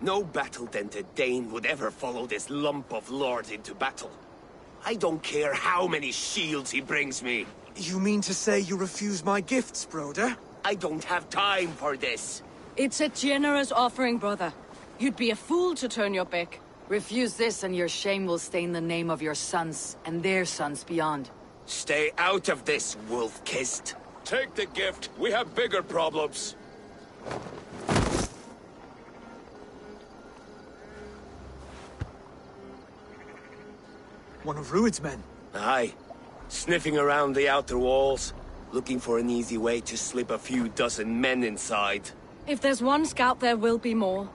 No battle-dented Dane would ever follow this lump of lord into battle. I don't care how many shields he brings me. You mean to say you refuse my gifts, Broder? I don't have time for this. It's a generous offering, brother. You'd be a fool to turn your back. Refuse this and your shame will stain the name of your sons and their sons beyond. Stay out of this, wolf-kissed. Take the gift. We have bigger problems. One of Rued's men. Aye. Sniffing around the outer walls, looking for an easy way to slip a few dozen men inside. If there's one scout, there will be more.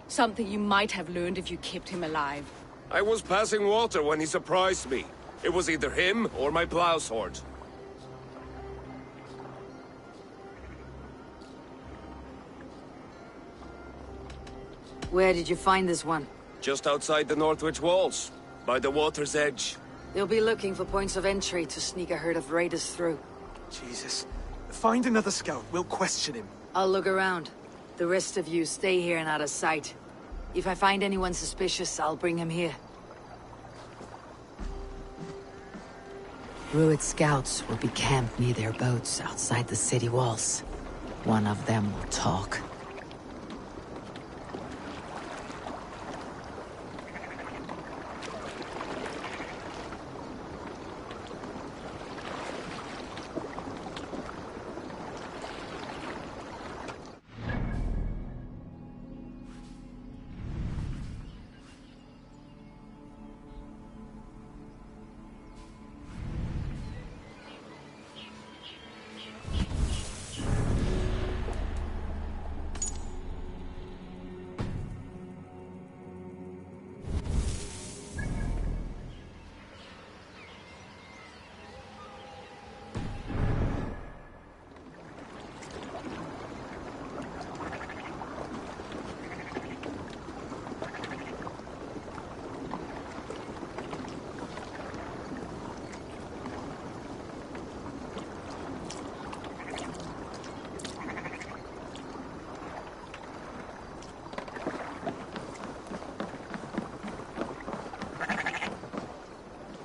Something you might have learned if you kept him alive. I was passing water when he surprised me. It was either him or my plow sword. Where did you find this one? Just outside the Northwich walls, by the water's edge. They'll be looking for points of entry to sneak a herd of raiders through. Jesus. Find another scout. We'll question him. I'll look around. The rest of you stay here and out of sight. If I find anyone suspicious, I'll bring him here. Rued scouts will be camped near their boats outside the city walls. One of them will talk.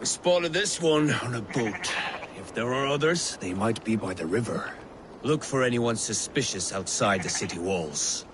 Spotted this one on a boat. If there are others, they might be by the river. Look for anyone suspicious outside the city walls.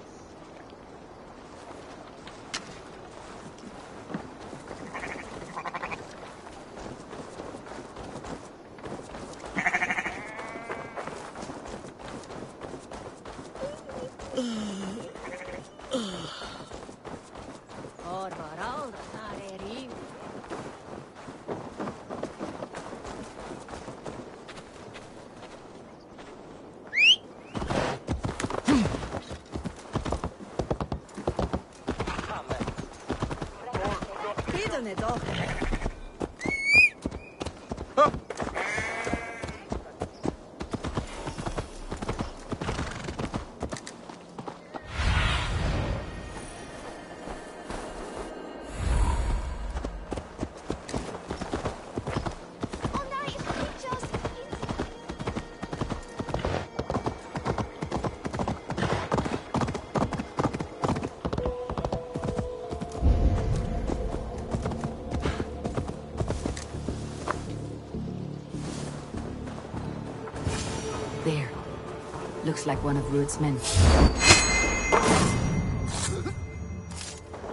There. Looks like one of Rued's men.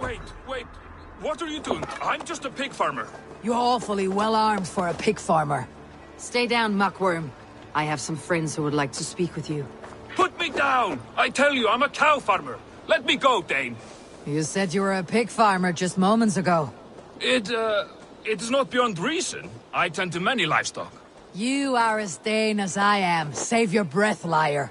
Wait. What are you doing? I'm just a pig farmer. You're awfully well armed for a pig farmer. Stay down, muckworm. I have some friends who would like to speak with you. Put me down! I tell you, I'm a cow farmer. Let me go, Dane. You said you were a pig farmer just moments ago. It is not beyond reason. I tend to many livestock. You are as Dane as I am. Save your breath, liar.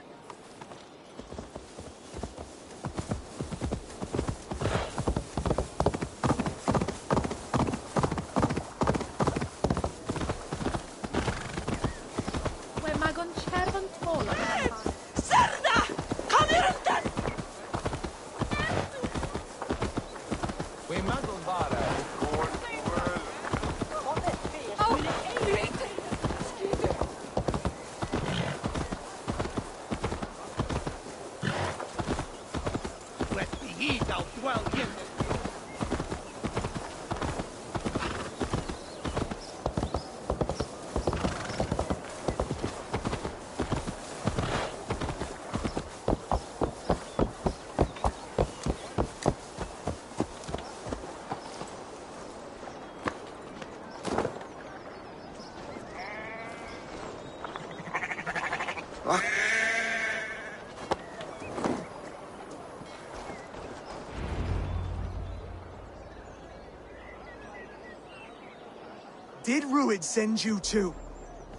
Did Ruid send you too?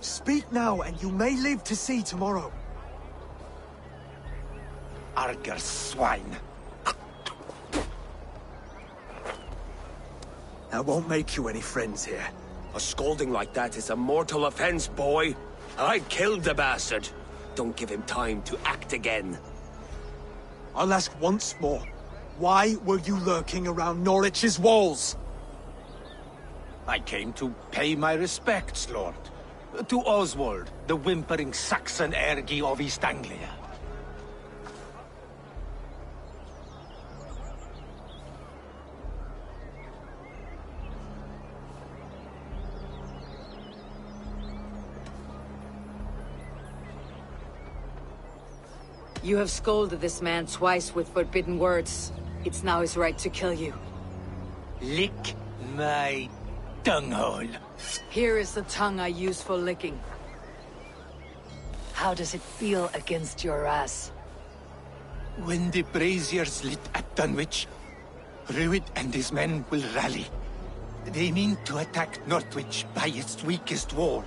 Speak now, and you may live to see tomorrow. Arger swine. That won't make you any friends here. A scolding like that is a mortal offense, boy. I killed the bastard. Don't give him time to act again. I'll ask once more. Why were you lurking around Norwich's walls? I came to pay my respects, Lord. To Oswald, the whimpering Saxon ergi of East Anglia. You have scolded this man twice with forbidden words. It's now his right to kill you. Lick my dunghole. Here is the tongue I use for licking. How does it feel against your ass? When the braziers lit at Dunwich, Ruid and his men will rally. They mean to attack Northwich by its weakest wall.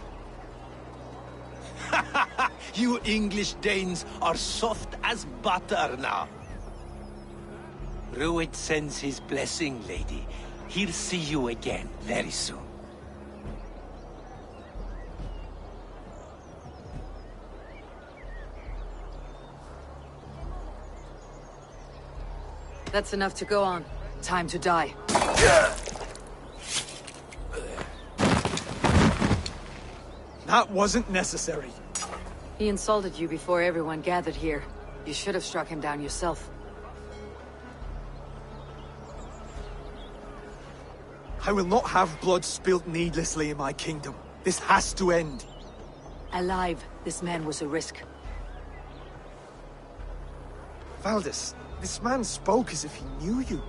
You English Danes are soft as butter now. Ruid sends his blessing, lady. He'll see you again very soon. That's enough to go on. Time to die. That wasn't necessary. He insulted you before everyone gathered here. You should have struck him down yourself. I will not have blood spilt needlessly in my kingdom. This has to end. Alive, this man was a risk. Valdis, this man spoke as if he knew you.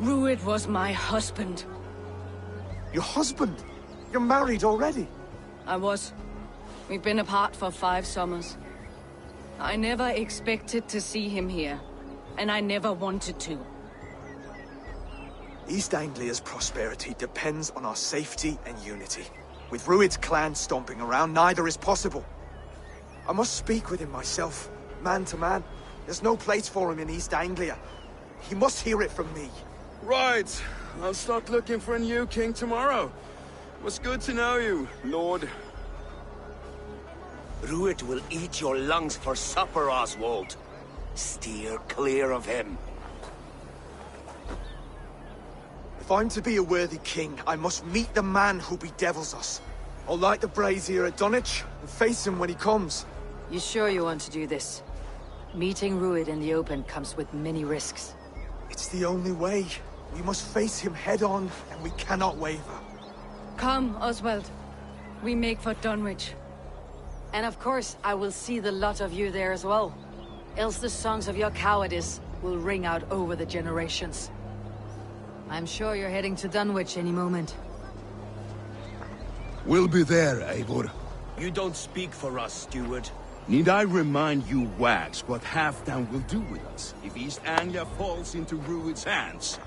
Ruid was my husband. Your husband? You're married already? I was. We've been apart for 5 summers. I never expected to see him here, and I never wanted to. East Anglia's prosperity depends on our safety and unity. With Ruid's clan stomping around, neither is possible. I must speak with him myself, man to man. There's no place for him in East Anglia. He must hear it from me. Right. I'll start looking for a new king tomorrow. It was good to know you, Lord. Ruid will eat your lungs for supper, Oswald. Steer clear of him. If I'm to be a worthy king, I must meet the man who bedevils us. I'll light the brazier at Dunwich and face him when he comes. You sure you want to do this? Meeting Ruid in the open comes with many risks. It's the only way. We must face him head-on, and we cannot waver. Come, Oswald. We make for Dunwich. And of course, I will see the lot of you there as well. Else the songs of your cowardice will ring out over the generations. I'm sure you're heading to Dunwich any moment. We'll be there, Eivor. You don't speak for us, steward. Need I remind you wags what Halfdan will do with us if East Anglia falls into Ruid's hands?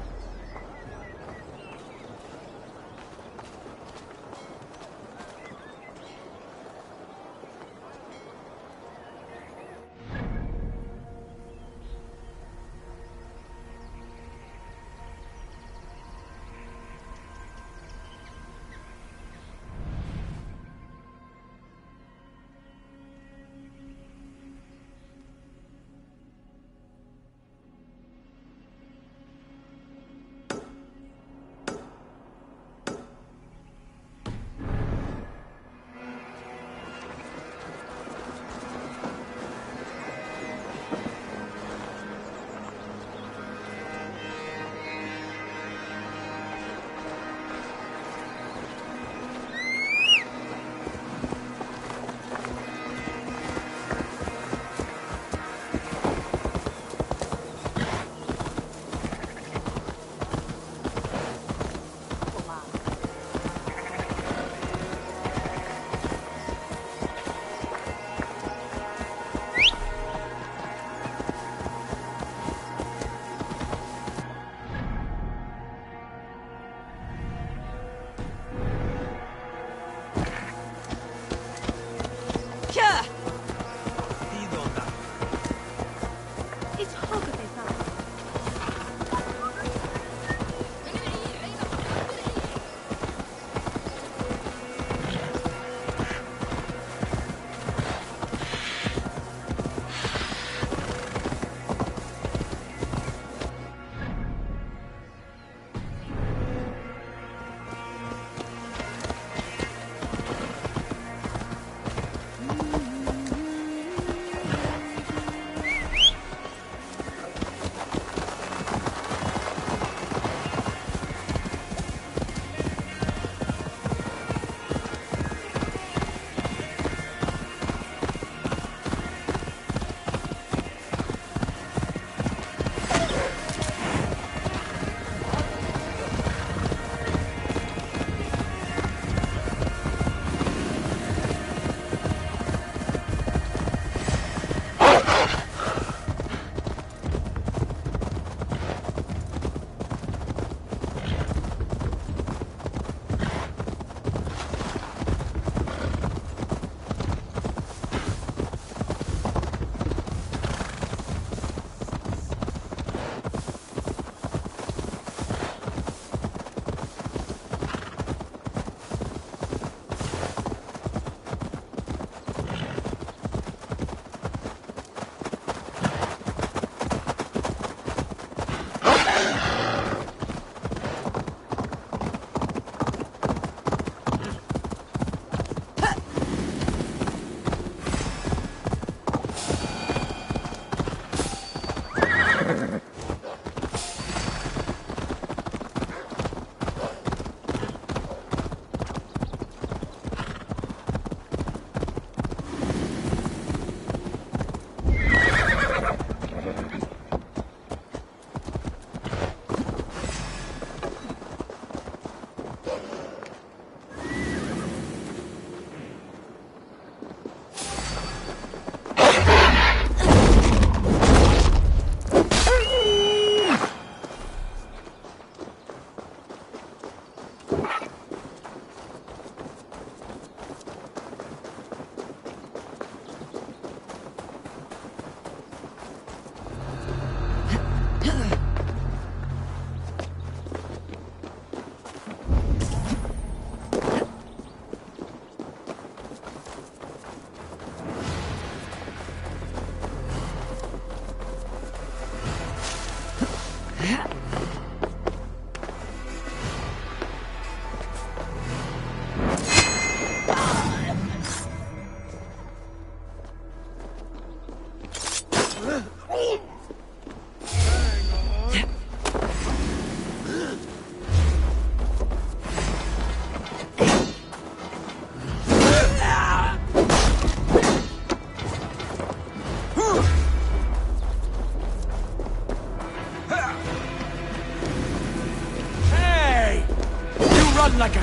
run like a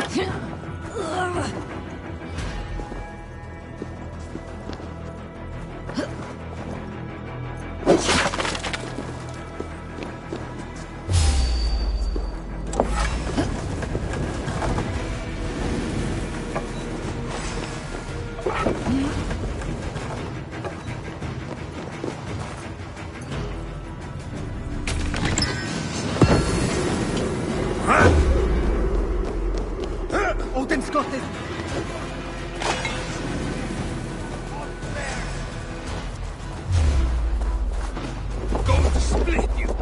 cow! Odin's got it! Going to split you!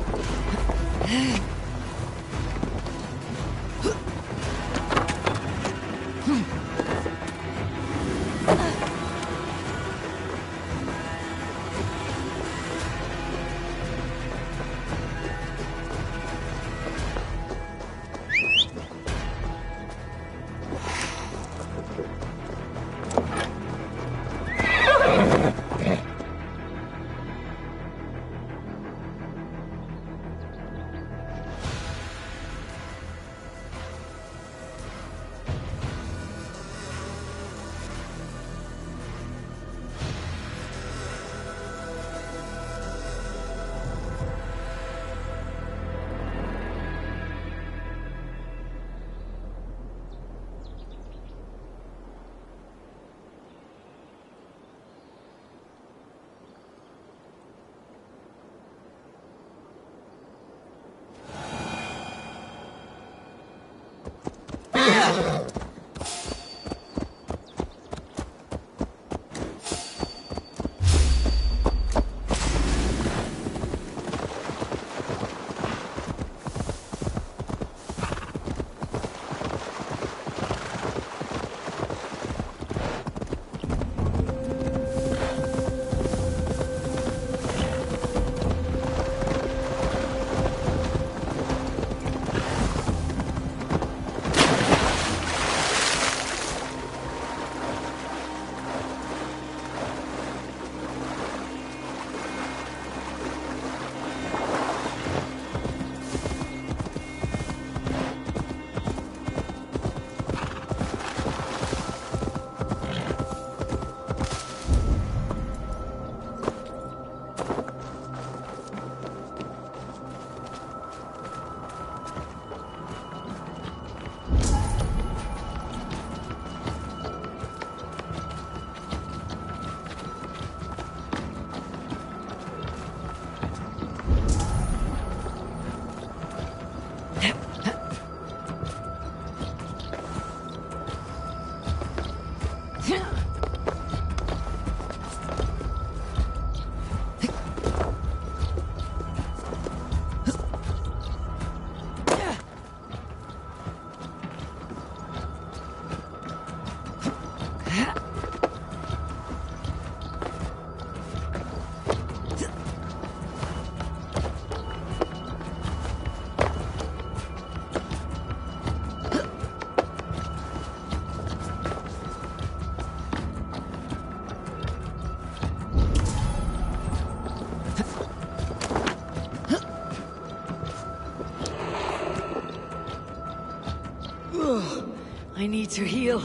I need to heal.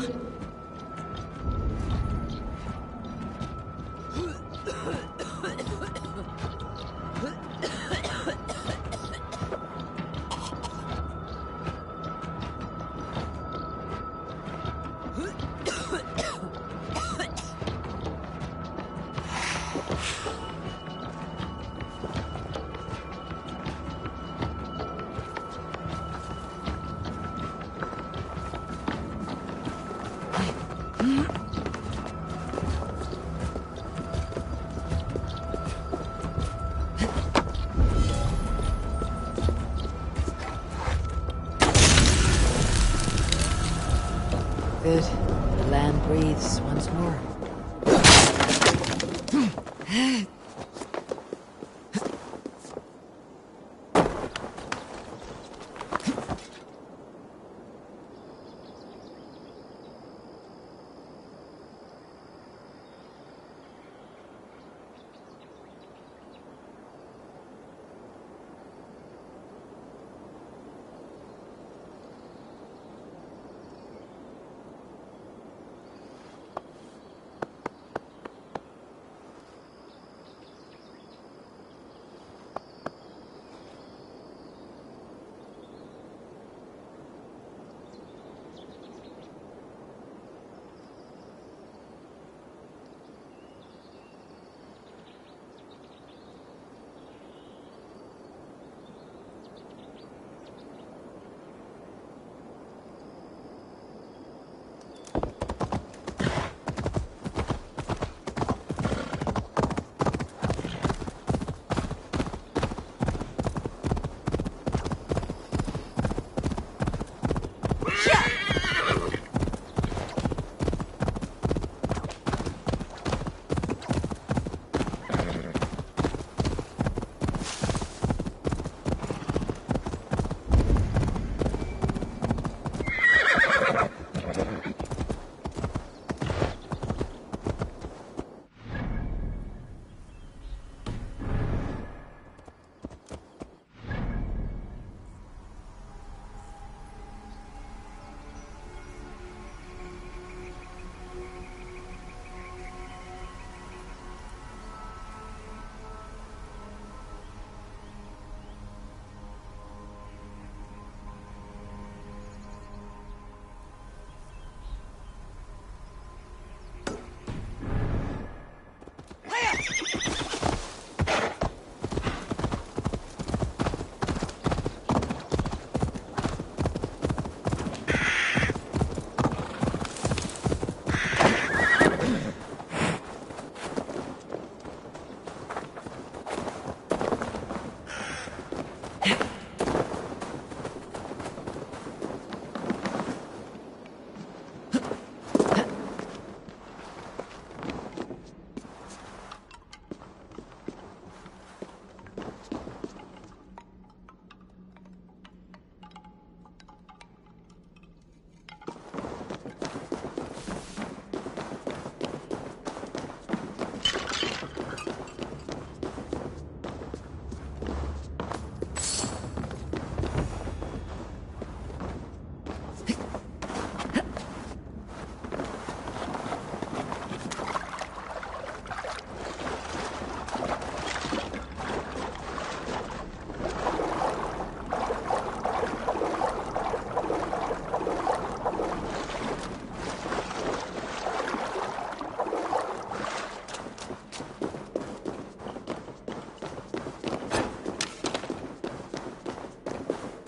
Good. The land breathes once more.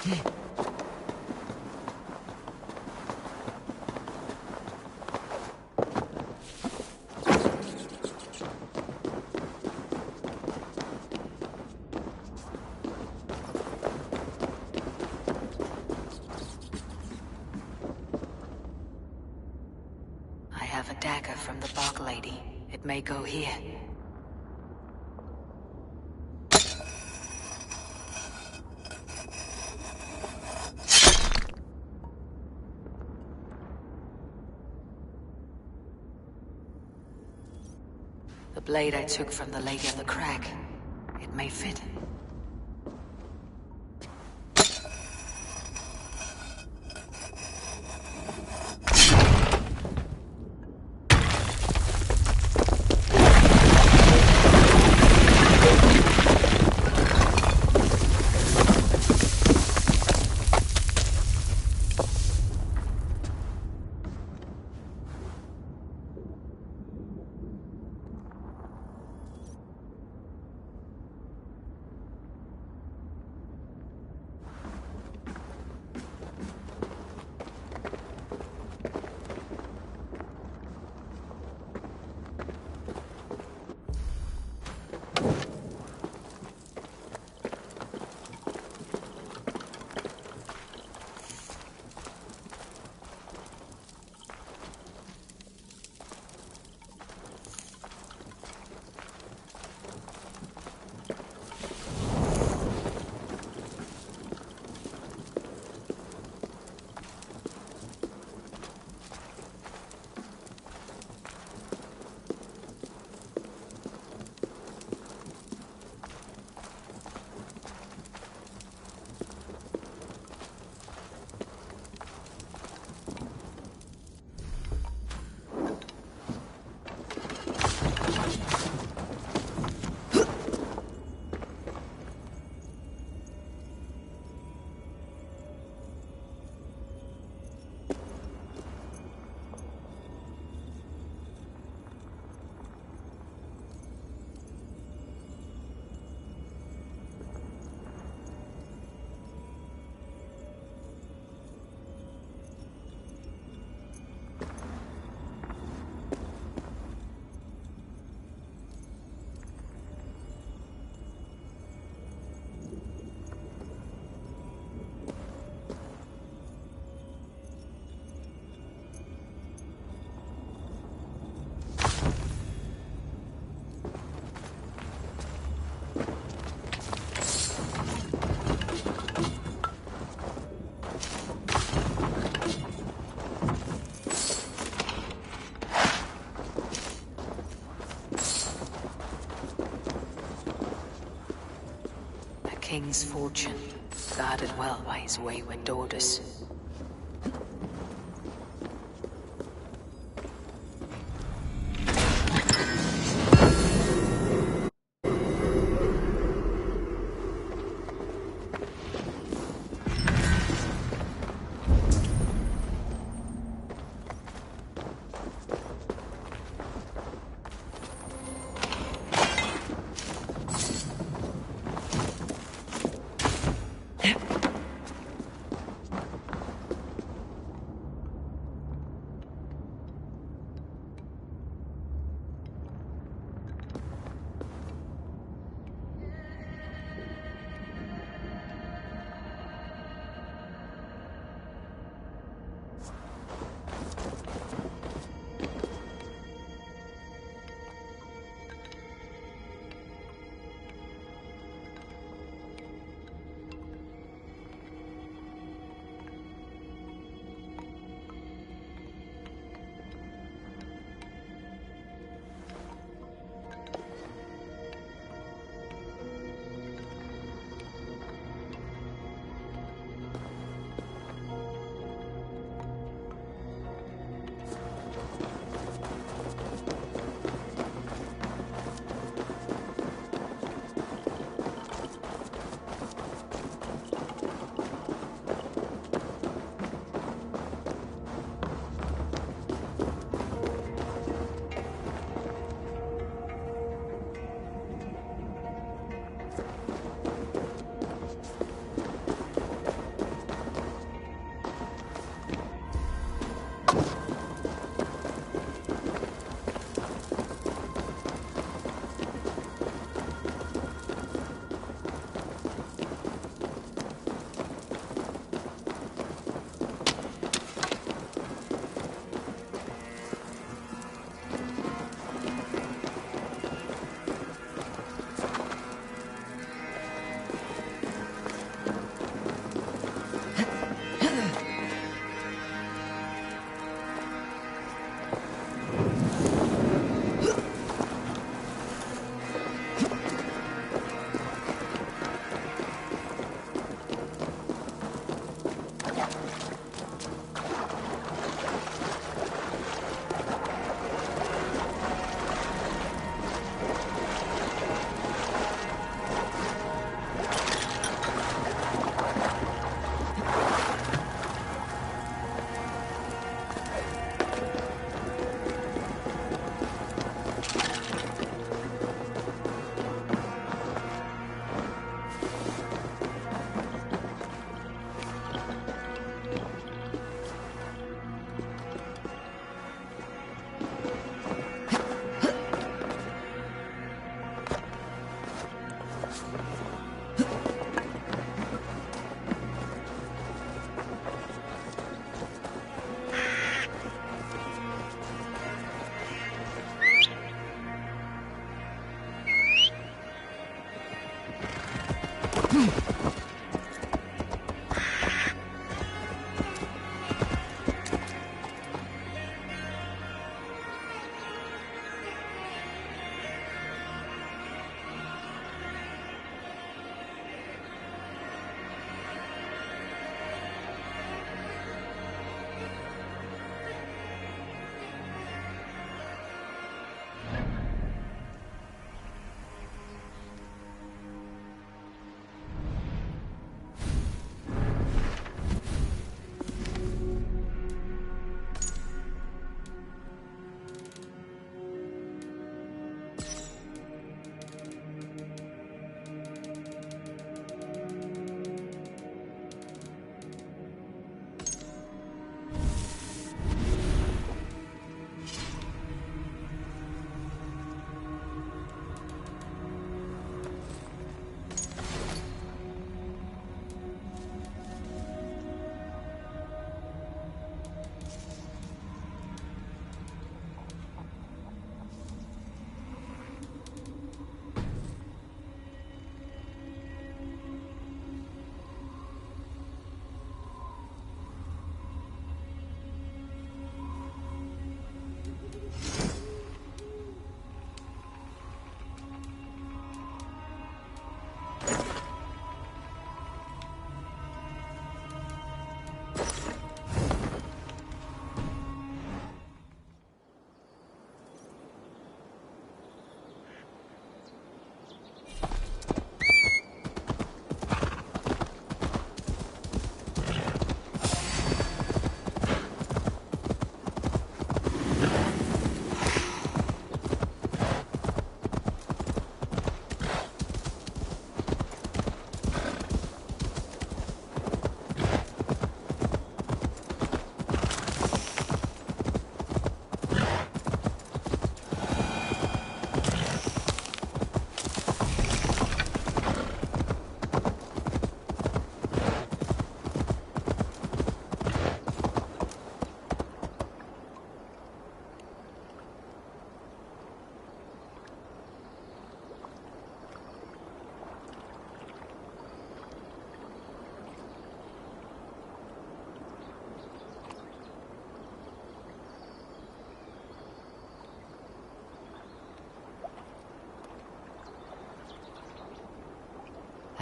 I have a dagger from the Bog Lady. It may go here. The blade I took from the Lady of the Crag. It may fit. King's fortune, guarded well by his wayward daughters.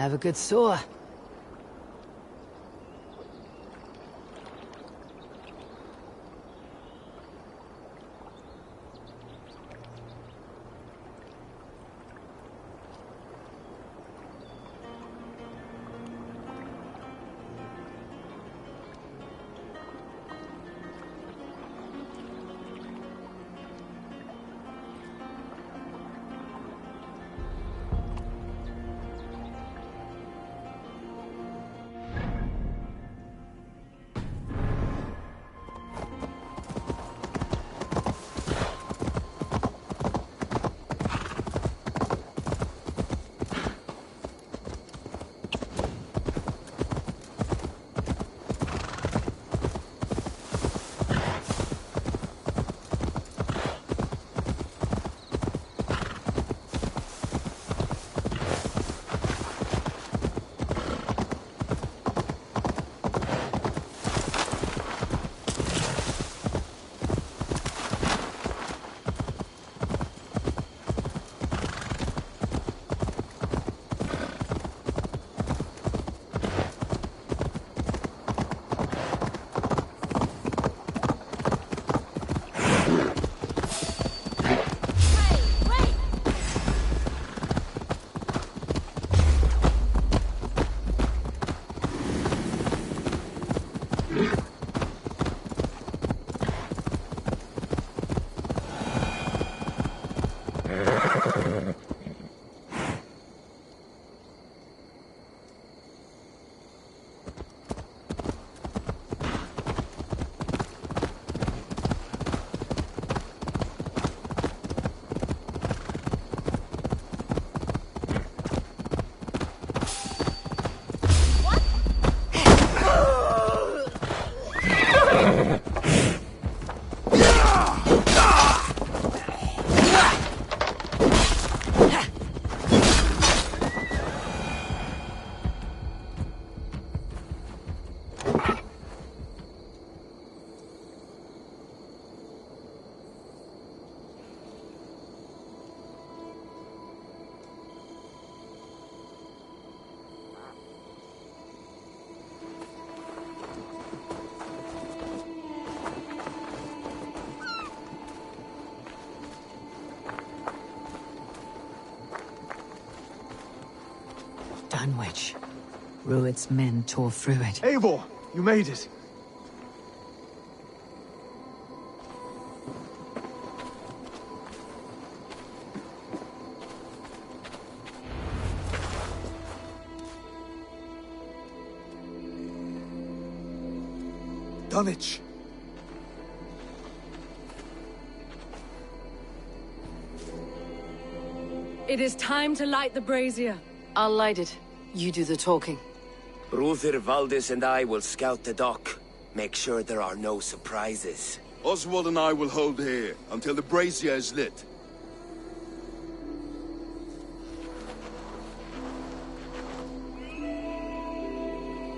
Have a good soar. Dunwich. Rued's men tore through it. Eivor, you made it. Dunwich. It is time to light the brazier. I'll light it. You do the talking. Ruther, Valdis and I will scout the dock. Make sure there are no surprises. Oswald and I will hold here until the brazier is lit.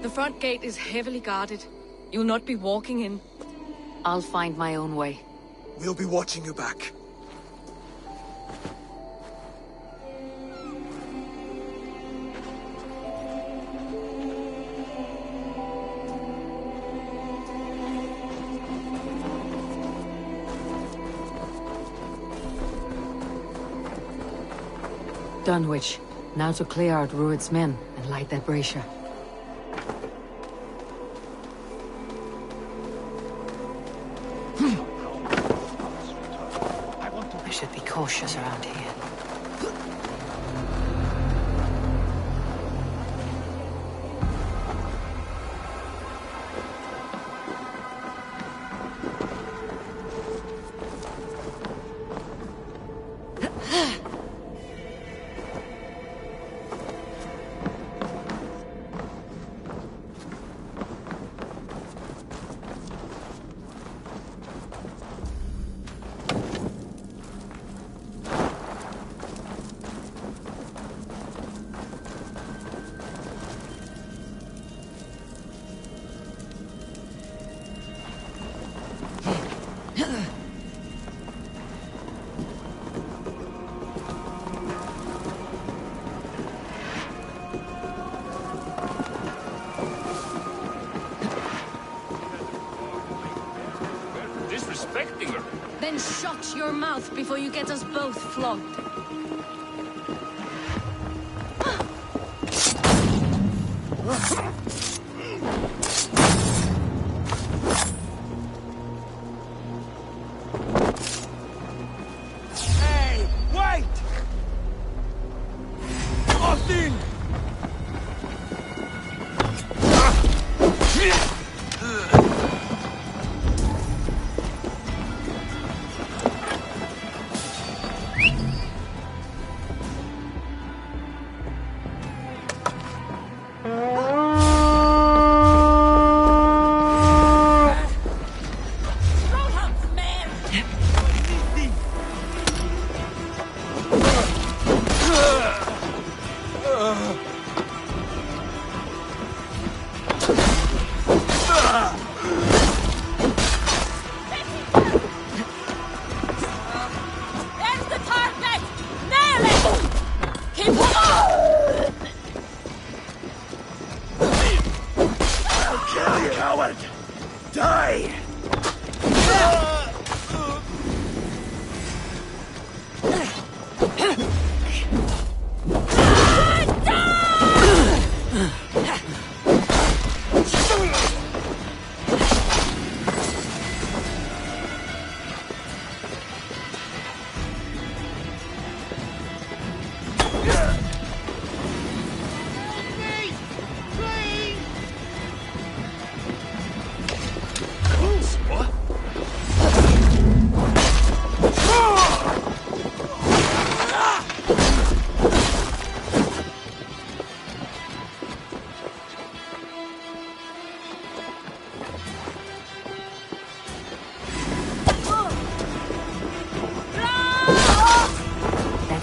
The front gate is heavily guarded. You'll not be walking in. I'll find my own way. We'll be watching you back. Dunwich. Now to clear out Rued's men and light that brazier. I should be cautious around here. Disrespecting her. Then shut your mouth before you get us both flogged. Hey, wait! Austin!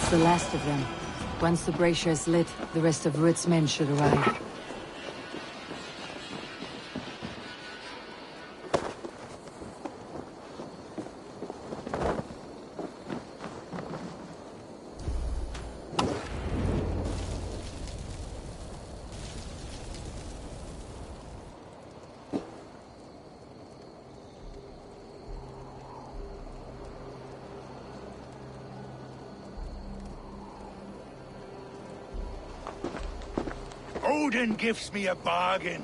The last of them. Once the brazier is lit, the rest of Rued's men should arrive. Odin gives me a bargain.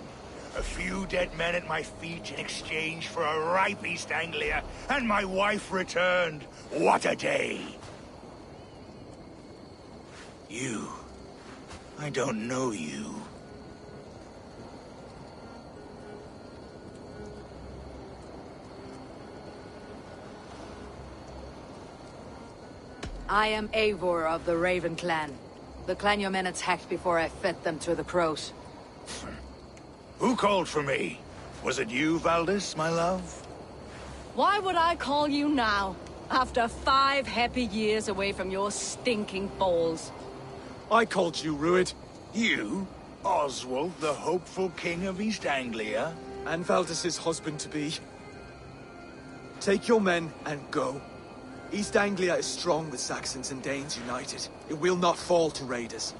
A few dead men at my feet in exchange for a ripe East Anglia, and my wife returned. What a day! You. I don't know you. I am Eivor of the Raven clan. The clan your men attacked before I fed them to the crows. Who called for me? Was it you, Valdis, my love? Why would I call you now, after 5 happy years away from your stinking balls? I called you, Ruid. You? Oswald, the hopeful king of East Anglia? And Valdis's husband-to-be. Take your men and go. East Anglia is strong with Saxons and Danes united. It will not fall to raiders.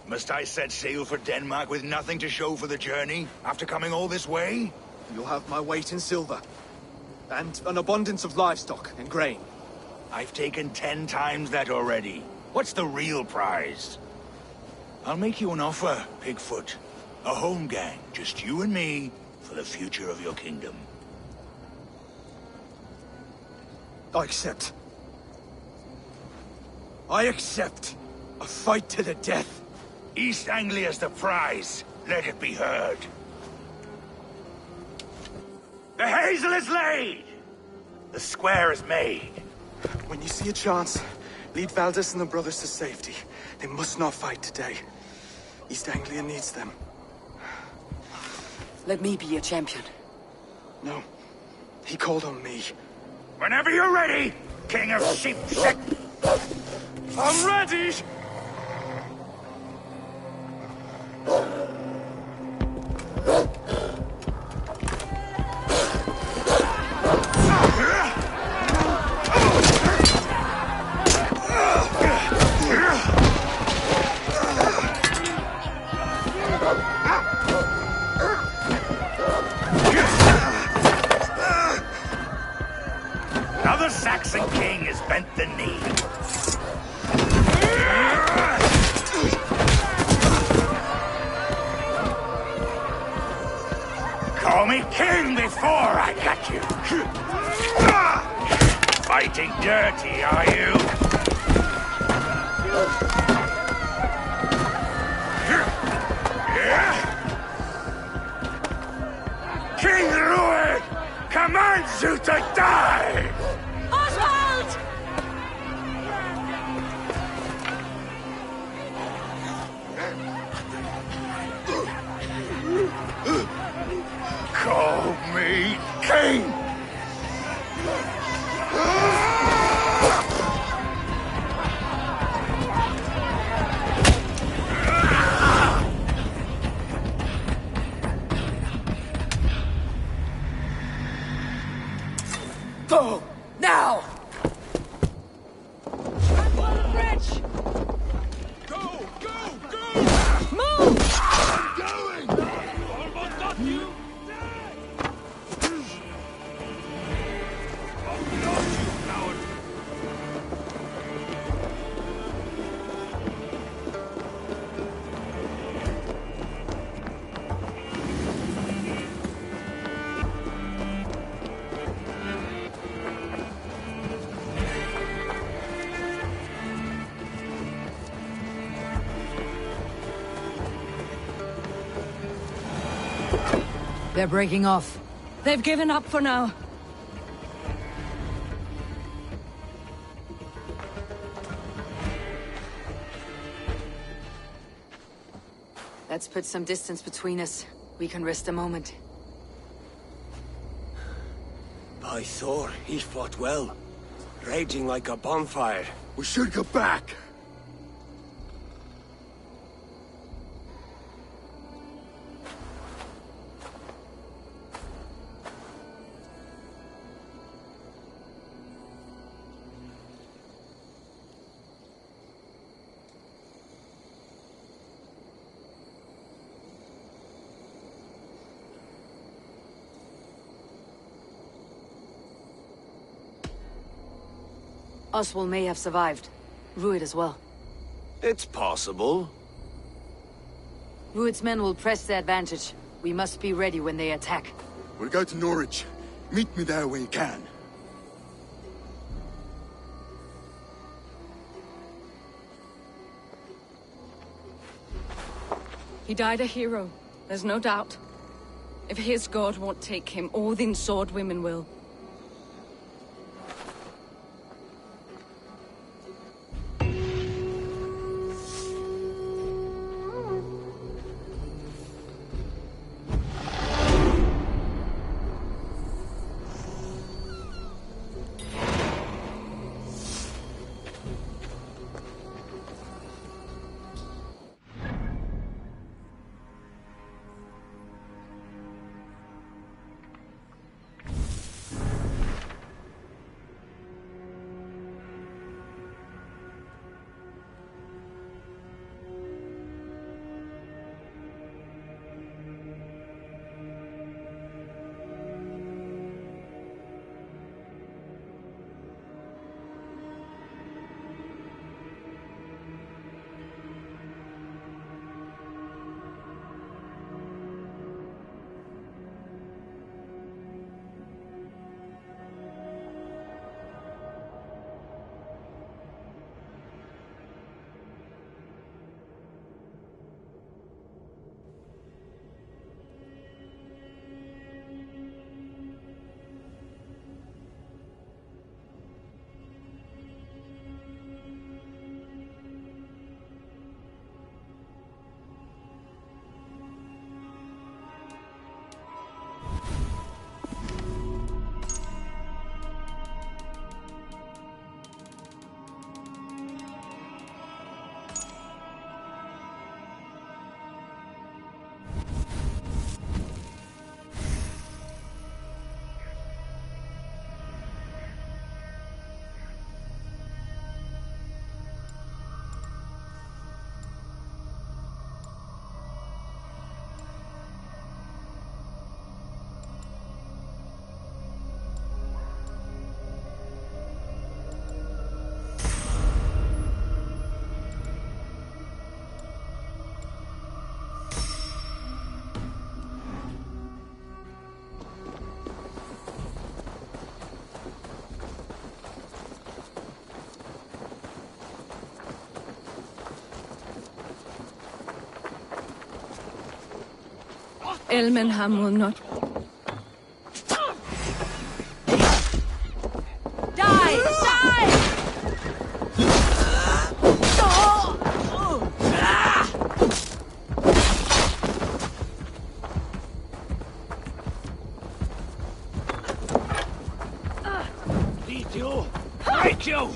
Must I set sail for Denmark with nothing to show for the journey, after coming all this way? You'll have my weight in silver. And an abundance of livestock and grain. I've taken 10 times that already. What's the real prize? I'll make you an offer, Pigfoot. A home gang, just you and me, for the future of your kingdom. I accept. I accept. A fight to the death. East Anglia's the prize. Let it be heard. The hazel is laid! The square is made. When you see a chance, lead Valdis and the brothers to safety. They must not fight today. East Anglia needs them. Let me be your champion. No. He called on me. Whenever you're ready, King of Sheep. I'm ready! Another Saxon king has bent the knee. Call me king before I got you. Fighting dirty, are you? King Ruid commands you to die! Oswald! Call me king! Go! Now! Go! Go! Go! Move! I'm going! Almost got you! They're breaking off. They've given up for now. Let's put some distance between us. We can rest a moment. By Thor, he fought well. Raging like a bonfire. We should go back! Oswald may have survived. Ruid as well. It's possible. Rued's men will press the advantage. We must be ready when they attack. We'll go to Norwich. Meet me there when you can. He died a hero, there's no doubt. If his god won't take him, Odin's sword women will. Elmenham will not... Die! Die! Eat you! Break you!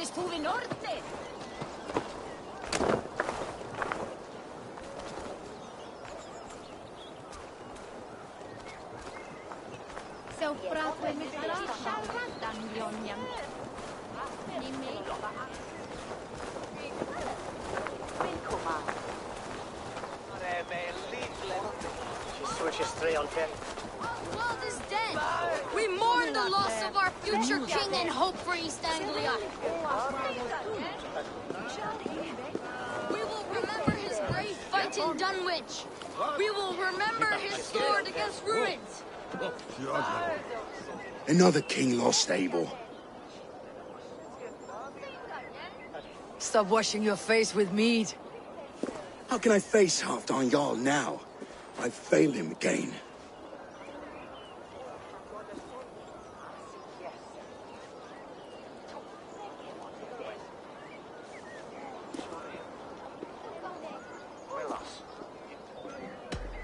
Estuve norte. Seu prato é The world is dead. We mourn the loss of our future king and hope for East Anglia. We will remember his brave fight in Dunwich. We will remember his sword against Ruins. Another king lost, Abel. Stop washing your face with mead. How can I face Halfdan Jarl now? I've failed him again.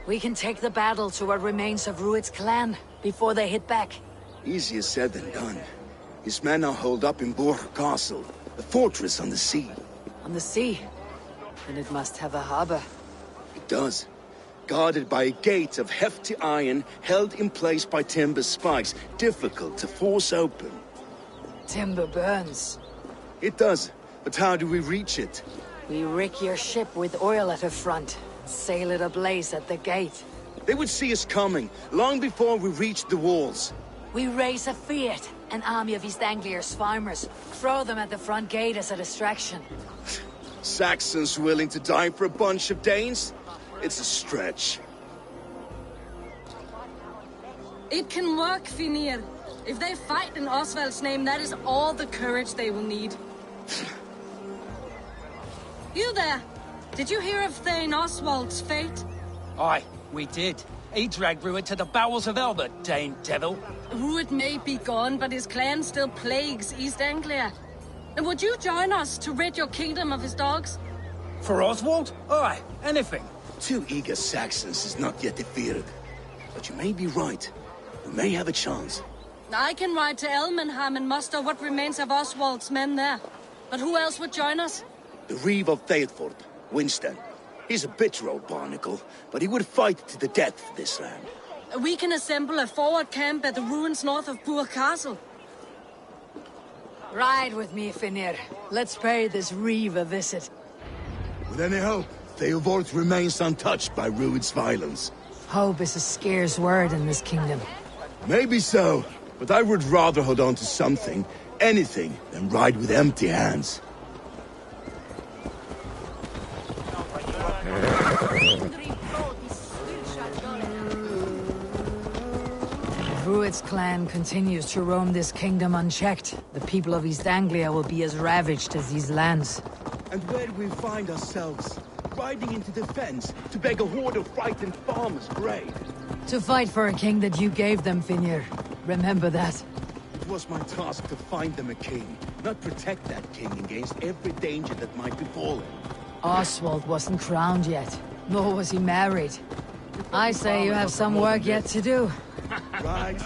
We can take the battle to what remains of Rued's clan before they hit back. Easier said than done. His men are holed up in Borg Castle, a fortress on the sea. On the sea? Then it must have a harbor. It does. Guarded by a gate of hefty iron, held in place by timber spikes, difficult to force open. Timber burns. It does, but how do we reach it? We rig your ship with oil at her front, sail it ablaze at the gate. They would see us coming, long before we reached the walls. We raise a fiat, an army of East Anglia's farmers, throw them at the front gate as a distraction. Saxons willing to die for a bunch of Danes? It's a stretch. It can work, Finir. If they fight in Oswald's name, that is all the courage they will need. You there! Did you hear of Thane Oswald's fate? Aye, we did. He dragged Rued to the bowels of Elbert, Dane devil. Rued may be gone, but his clan still plagues East Anglia. And would you join us to rid your kingdom of his dogs? For Oswald? Aye, anything. 2 eager Saxons is not yet defeated. But you may be right. We may have a chance. I can ride to Elmenham and muster what remains of Oswald's men there. But who else would join us? The Reeve of Thetford, Winston. He's a bitter old barnacle, but he would fight to the death for this land. We can assemble a forward camp at the ruins north of Burr Castle. Ride with me, Finir. Let's pay this Reeve a visit. With any hope, Theodort remains untouched by Rued's violence. Hope is a scarce word in this kingdom. Maybe so, but I would rather hold on to something, anything, than ride with empty hands. If Rued's clan continues to roam this kingdom unchecked, the people of East Anglia will be as ravaged as these lands. And where do we find ourselves? Riding into defense to beg a horde of frightened farmers for aid. To fight for a king that you gave them, Finir. Remember that. It was my task to find them a king, not protect that king against every danger that might befall him. Oswald wasn't crowned yet, nor was he married. I say you have some work yet to do. Right.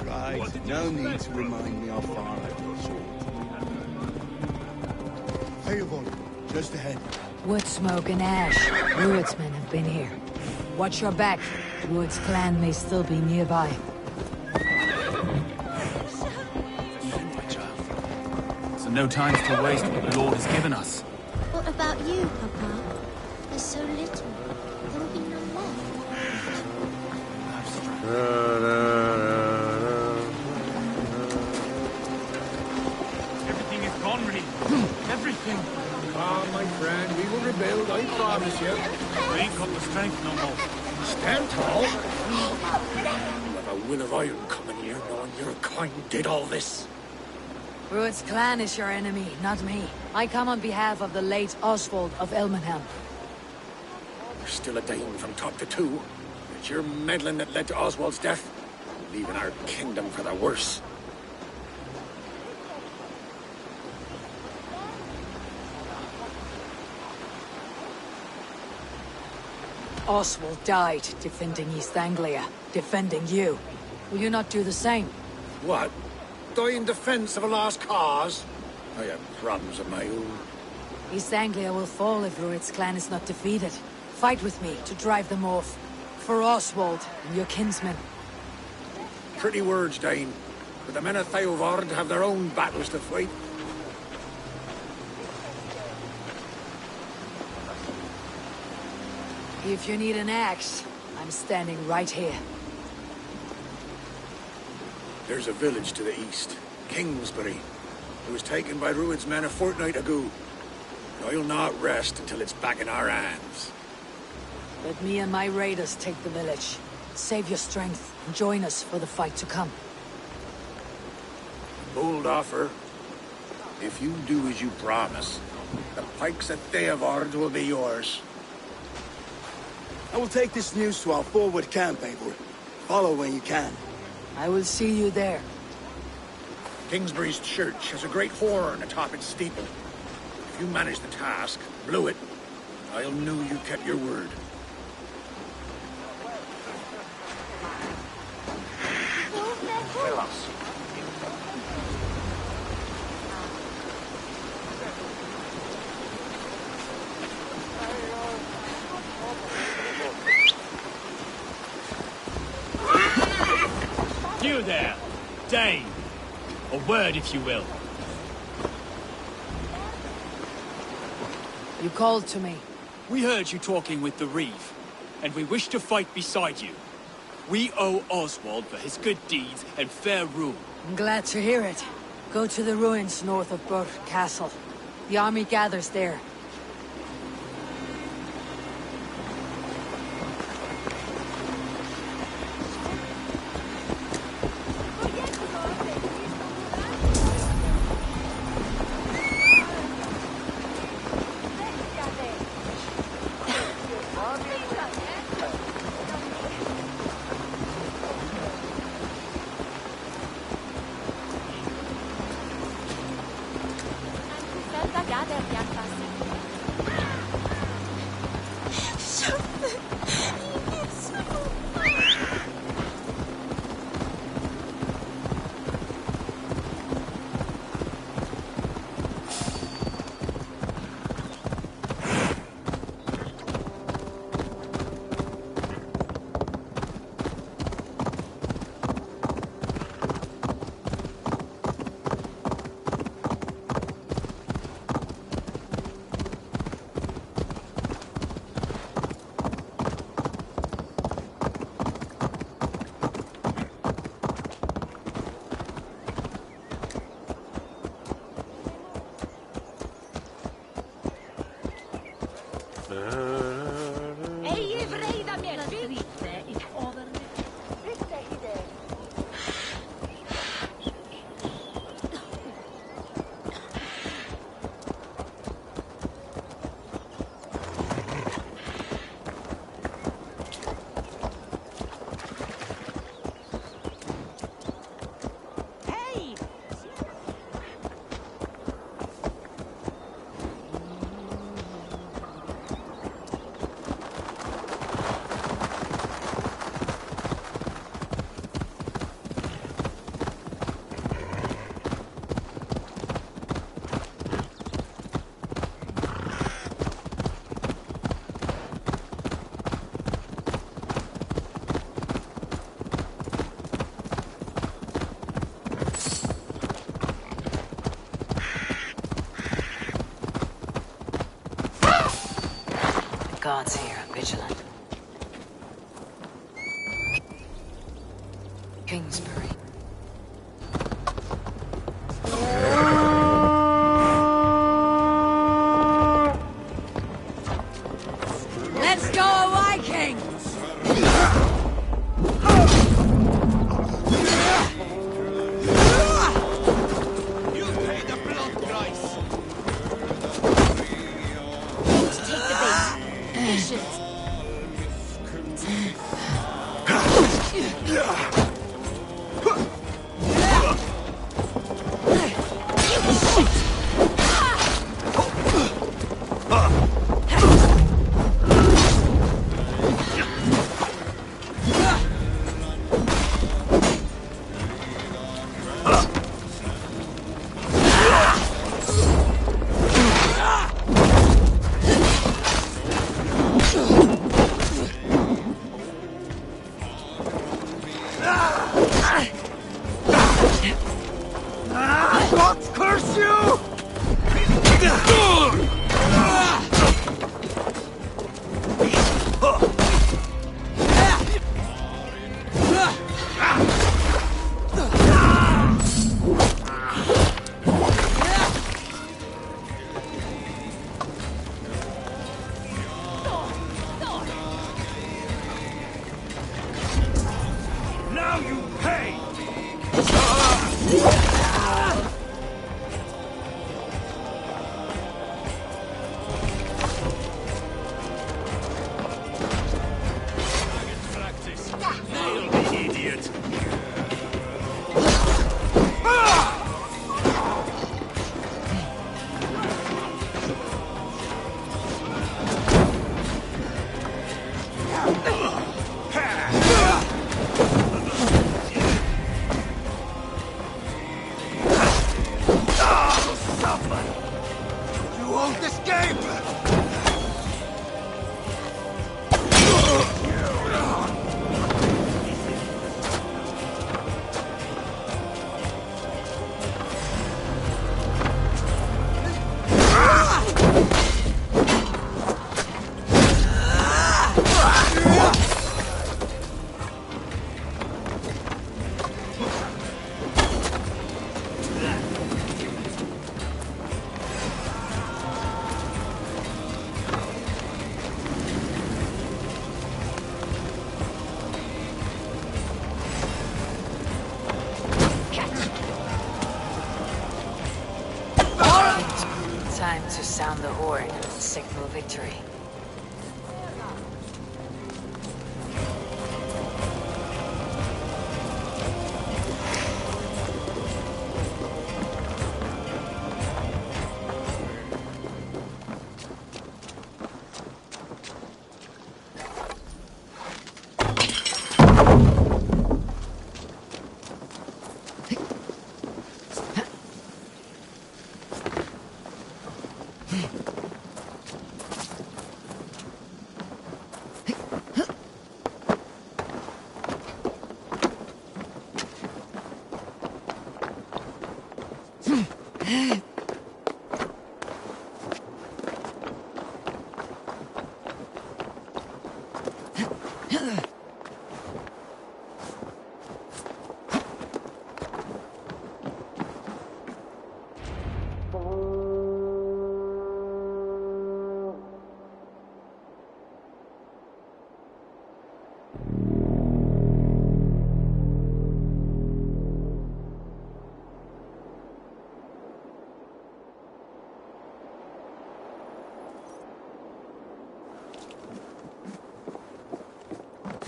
No need to remind me how far I've been short. Theobald, just ahead. Wood smoke and ash. Rued's men have been here. Watch your back. Rued's clan may still be nearby. So no time to waste what the Lord has given us. What about you, Papa? There's so little. There will be none Everything is gone, Reed. Everything. Ah, my friend, we will rebuild, I promise you. We ain't got the strength no more. Stand tall. You have a will of iron coming here, knowing your kind did all this. Rued's clan is your enemy, not me. I come on behalf of the late Oswald of Elmenham. You're still a Dane from top to two. It's your meddling that led to Oswald's death, leaving our kingdom for the worse. Oswald died defending East Anglia, defending you. Will you not do the same? What? Die in defense of a lost cause? I have problems of my own. East Anglia will fall if Rued's clan is not defeated. Fight with me to drive them off. For Oswald and your kinsmen. Pretty words, Dane. But the men of Theovard have their own battles to fight. If you need an axe, I'm standing right here. There's a village to the east, Kingsbury. It was taken by Rued's men a fortnight ago. I'll not rest until it's back in our hands. Let me and my raiders take the village. Save your strength and join us for the fight to come. Bold offer. If you do as you promise, the pikes at Theovard will be yours. I will take this news to our forward camp, Eivor. Follow when you can. I will see you there. Kingsbury's church has a great horn atop its steeple. If you manage the task, blew it, I'll know you kept your word. You there, Dane. A word, if you will. You called to me. We heard you talking with the Reeve, and we wish to fight beside you. We owe Oswald for his good deeds and fair rule. I'm glad to hear it. Go to the ruins north of Burr Castle. The army gathers there. Gods here are vigilant. Kingsbury. Let's go, Viking! You pay the blood price. Take the bait. Patience. Time to sound the horn, signal victory.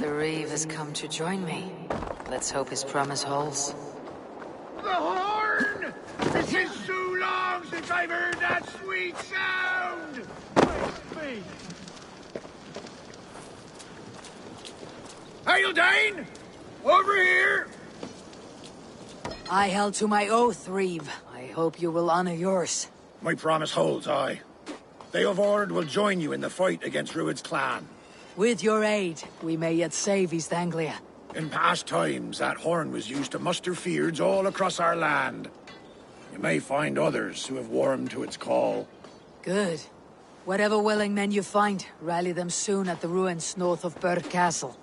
The Reeve has come to join me. Let's hope his promise holds. The horn! It's been so long since I've heard that sweet sound! Praise me! Hail Dane! Over here! I held to my oath, Reeve. I hope you will honor yours. My promise holds, aye. Theodord will join you in the fight against Rued's clan. With your aid, we may yet save East Anglia. In past times, that horn was used to muster fyrds all across our land. You may find others who have warmed to its call. Good. Whatever willing men you find, rally them soon at the ruins north of Burr Castle.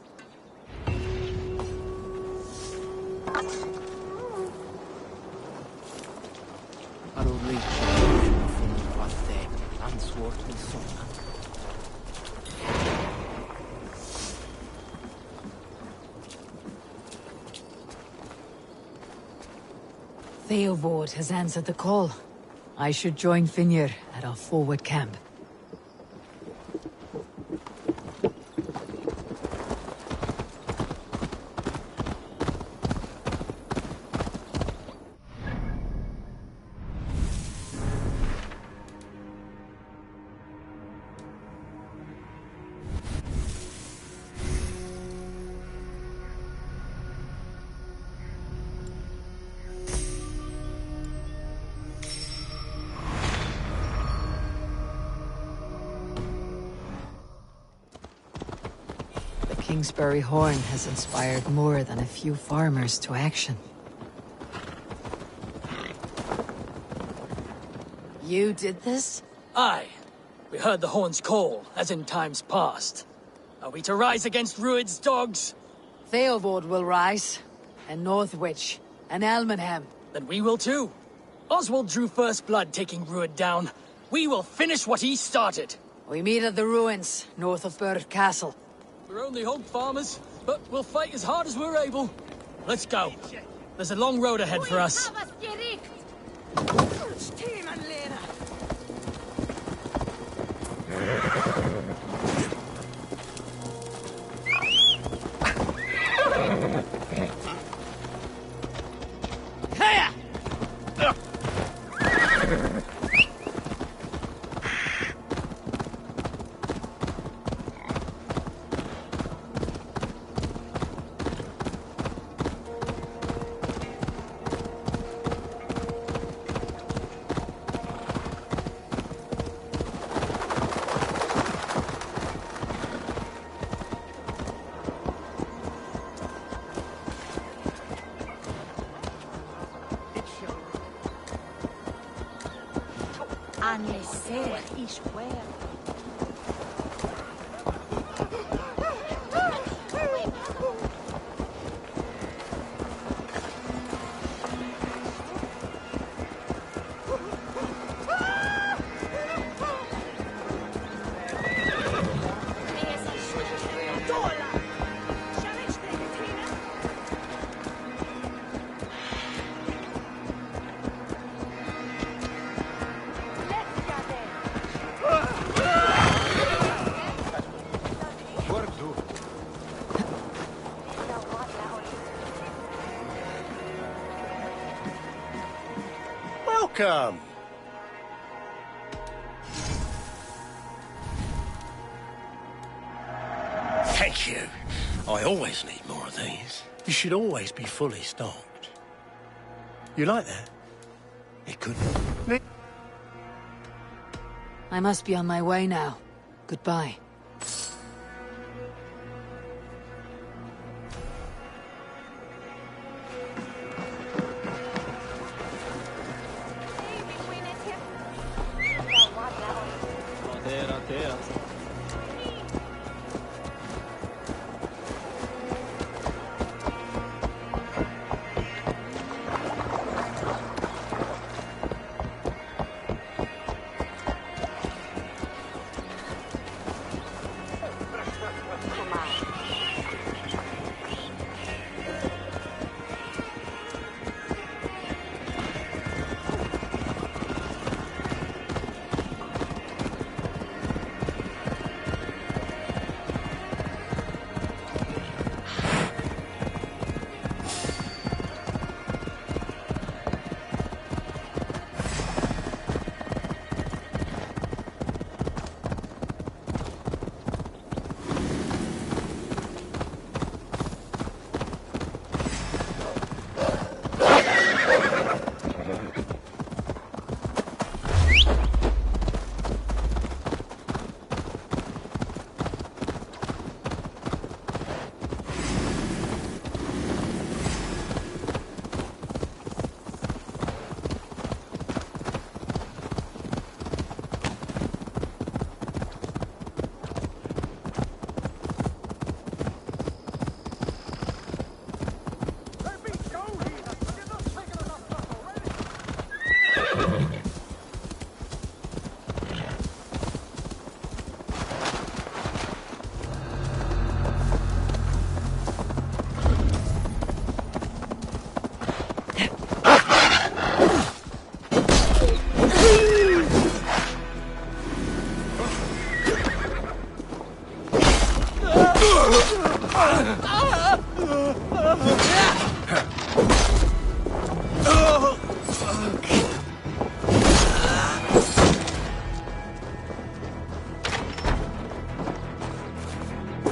Theodord has answered the call. I should join Finnr at our forward camp. Kingsbury horn has inspired more than a few farmers to action. You did this? Aye. We heard the horn's call, as in times past. Are we to rise against Rued's dogs? Theodord will rise, and Northwich, and Almenham. Then we will too. Oswald drew first blood taking Rued down. We will finish what he started. We meet at the ruins, north of Burr Castle. We're only hog farmers, but we'll fight as hard as we're able. Let's go. There's a long road ahead for us. Welcome. Thank you. I always need more of these. You should always be fully stocked. You like that? It could... I must be on my way now. Goodbye.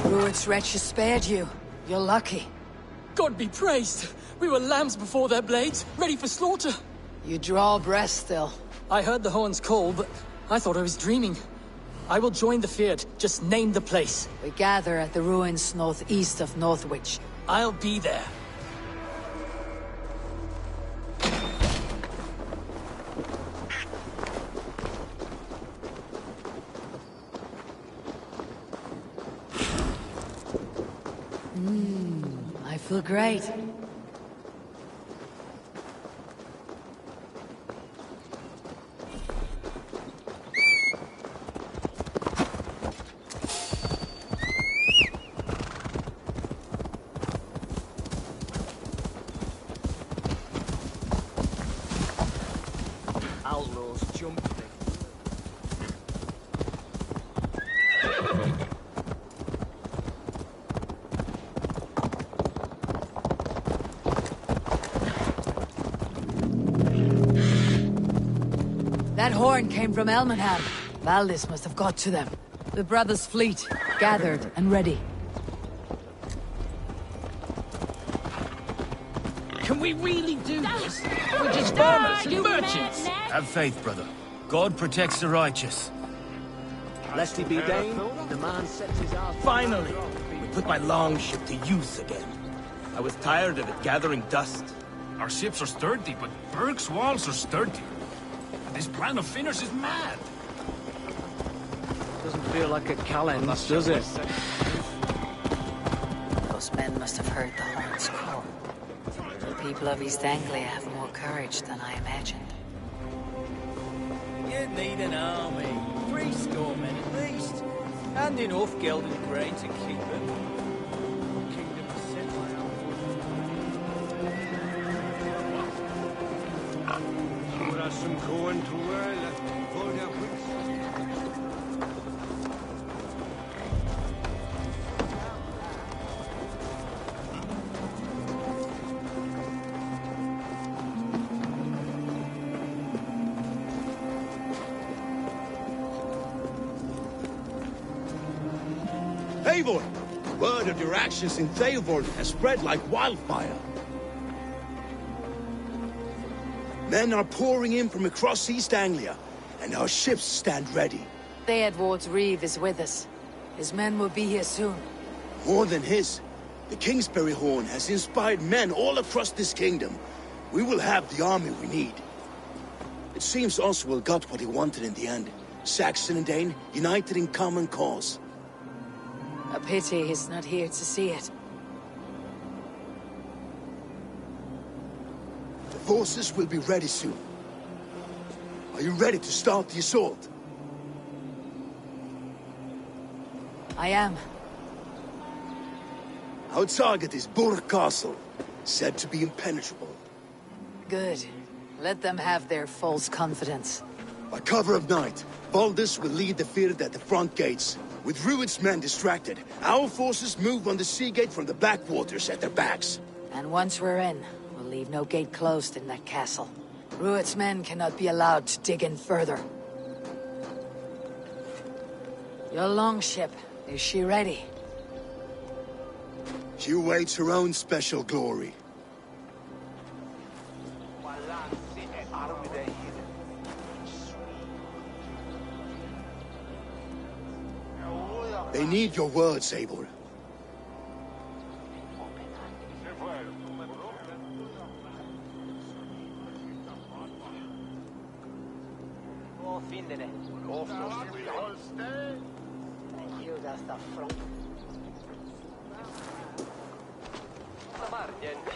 Rued's wretches spared you. You're lucky. God be praised! We were lambs before their blades, ready for slaughter. You draw breath still. I heard the horns call, but I thought I was dreaming. I will join the Feared. Just name the place. We gather at the ruins northeast of Northwich. I'll be there. I feel great. Outlaws jumped me. That horn came from Elmenham. Valdis must have got to them. The brothers' fleet, gathered and ready. Can we really do this? We're just farmers and merchants. Have faith, brother. God protects the righteous. Lest he be Dane, the man sets his heart. Finally, we put my longship to use again. I was tired of it gathering dust. Our ships are sturdy, but Berg's walls are sturdier. And this plan of Finner's is mad. Doesn't feel like a Calends, does it? Those men must have heard the horn's call. The people of East Anglia have more courage than I imagined. You'd need an army. 300 men at least. And enough geld and grain to keep it. Kingdom is set by Eivor! Word of your actions in Theoborn has spread like wildfire. Men are pouring in from across East Anglia, and our ships stand ready. Theodward's Reeve is with us. His men will be here soon. More than his. The Kingsbury Horn has inspired men all across this kingdom. We will have the army we need. It seems Oswald got what he wanted in the end. Saxon and Dane, united in common cause. A pity he's not here to see it. The forces will be ready soon. Are you ready to start the assault? I am. Our target is Burg Castle, said to be impenetrable. Good. Let them have their false confidence. By cover of night, Baldus will lead the field at the front gates. With Rued's men distracted, our forces move on the sea gate from the backwaters at their backs. And once we're in, we'll leave no gate closed in that castle. Rued's men cannot be allowed to dig in further. Your longship, is she ready? She awaits her own special glory. They need your words, Eivor.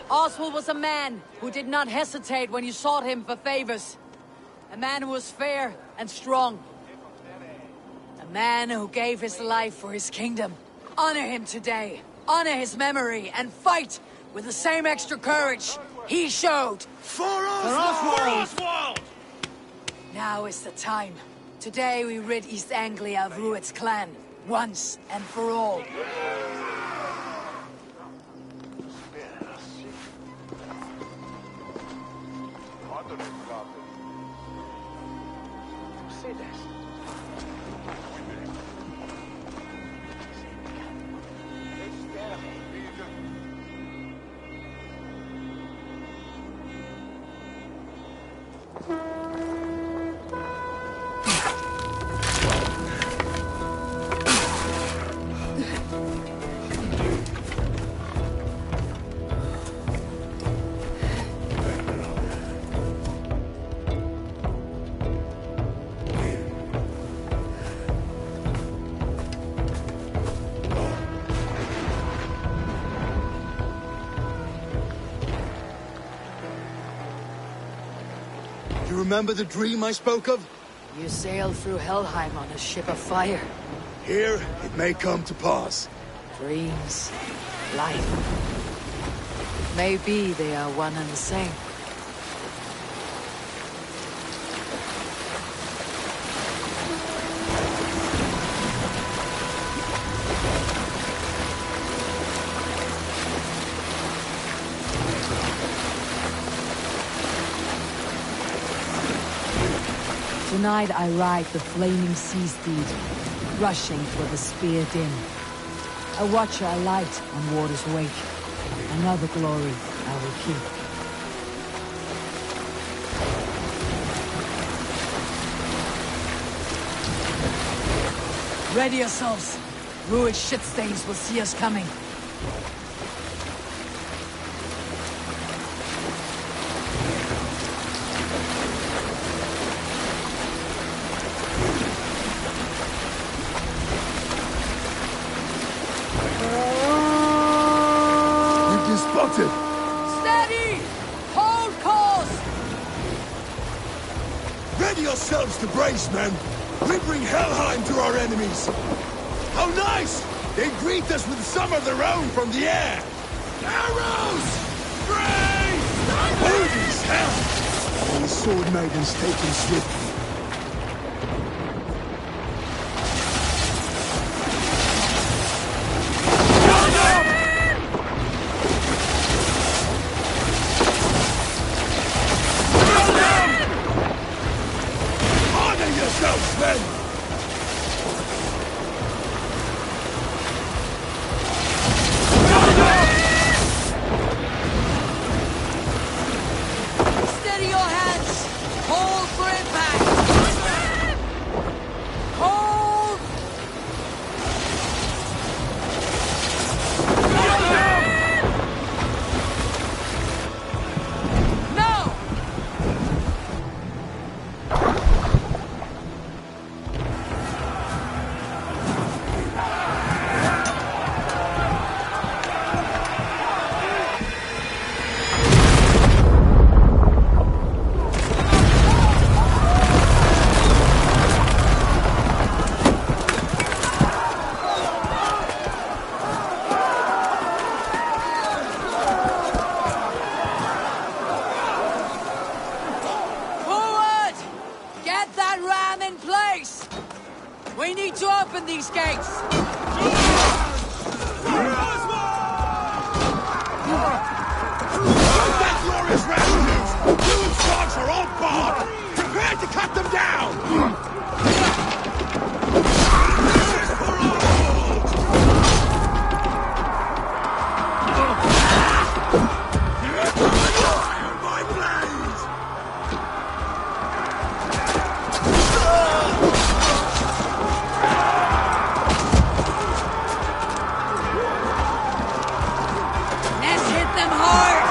Oswald was a man who did not hesitate when you sought him for favors. A man who was fair and strong. A man who gave his life for his kingdom. Honor him today. Honor his memory and fight with the same extra courage he showed. For Oswald! For Oswald! Now is the time. Today we rid East Anglia of Rued's clan, once and for all. Remember the dream I spoke of? You sailed through Helheim on a ship of fire. Here, it may come to pass. Dreams, life. Maybe they are one and the same. Tonight I ride the flaming sea steed, rushing for the spear din. A watcher alight on water's wake. Another glory I will keep. Ready yourselves. Rued shitstains will see us coming. Steady! Hold course! Ready yourselves to brace, men! We bring Helheim to our enemies! How nice! They greet us with some of their own from the air! Arrows! Brace! Odin's hell! All the sword maidens taken swiftly. We need to open these gates! That glorious revenues! You and Sparks are all barred! Prepare to cut them down! Let's hit them hard!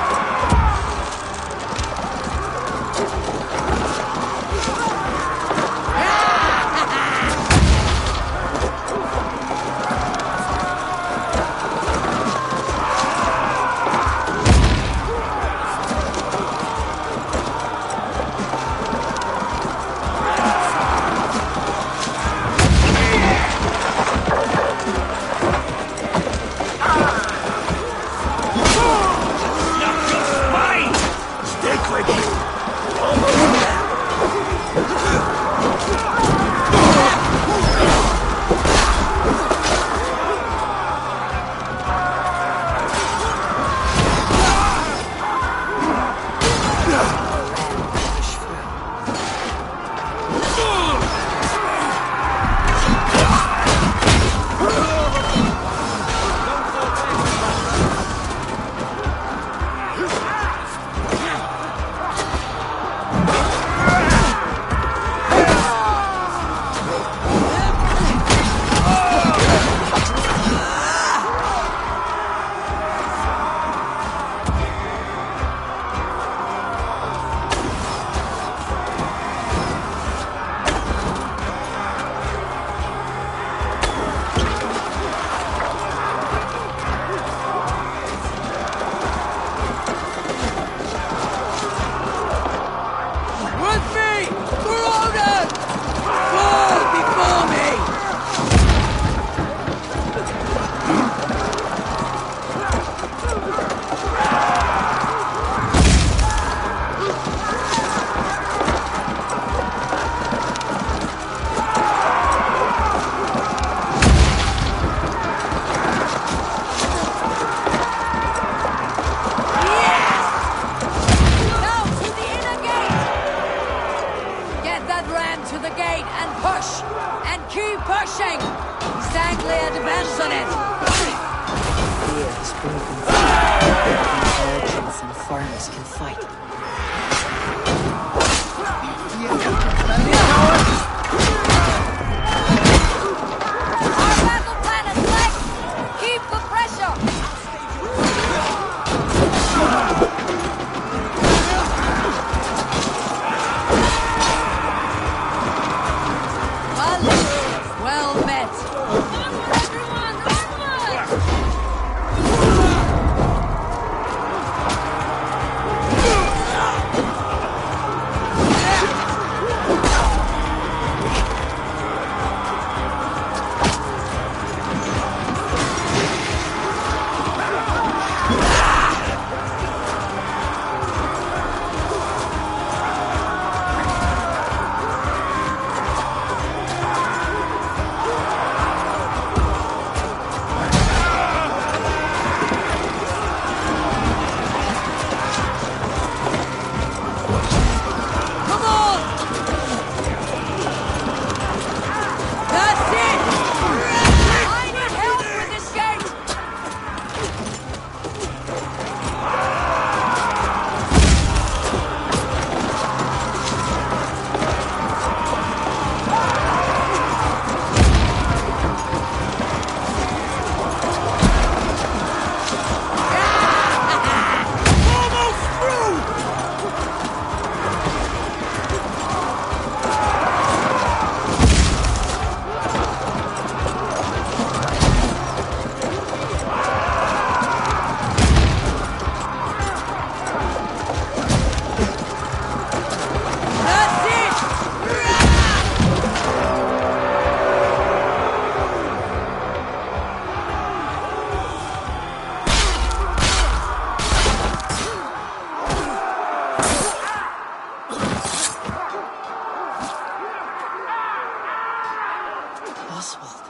Oswald.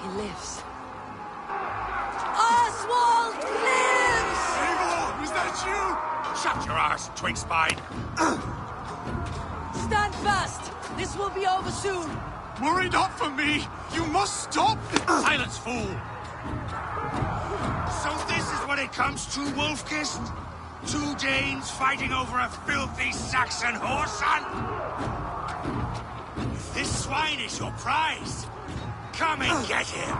He lives. Oswald lives! Eivor, was that you? Shut your arse, twig spine. Stand fast! This will be over soon! Worry not for me! You must stop! Silence, fool! So this is what it comes to, Wolfkist? 2 Danes fighting over a filthy Saxon whoreson? If this swine is your prize, come and get him!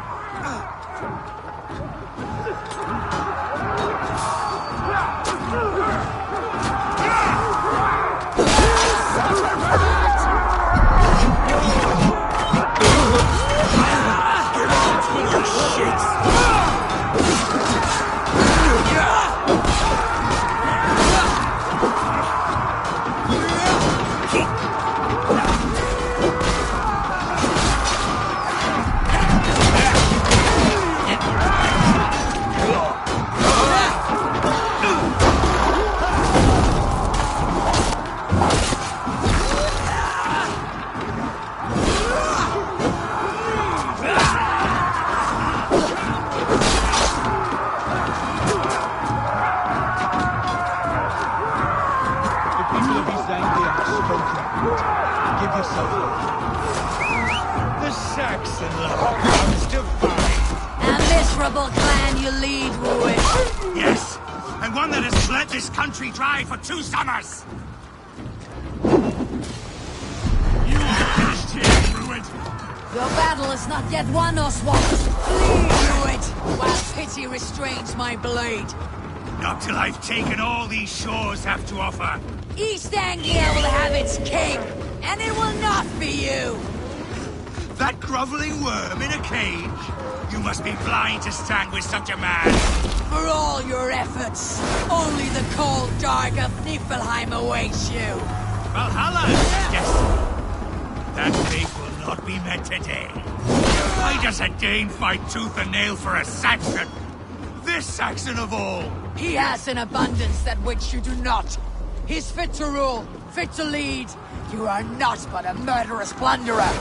The Saxon love comes to fight. A miserable clan you lead, Ruin. Yes, and one that has bled this country dry for 2 summers! You are finished here, Druid! Your battle is not yet won, Oswald. Flee, Druid, while pity restrains my blade. Not till I've taken all these shores have to offer. East Anglia will have its king, and it will not be you! That groveling worm in a cage? You must be blind to stand with such a man. For all your efforts, only the cold dark of Niflheim awaits you. Valhalla? Yes. That fate will not be met today. Why does a Dane fight tooth and nail for a Saxon? This Saxon of all. He has an abundance that which you do not. He's fit to rule, fit to lead. You are not but a murderous plunderer.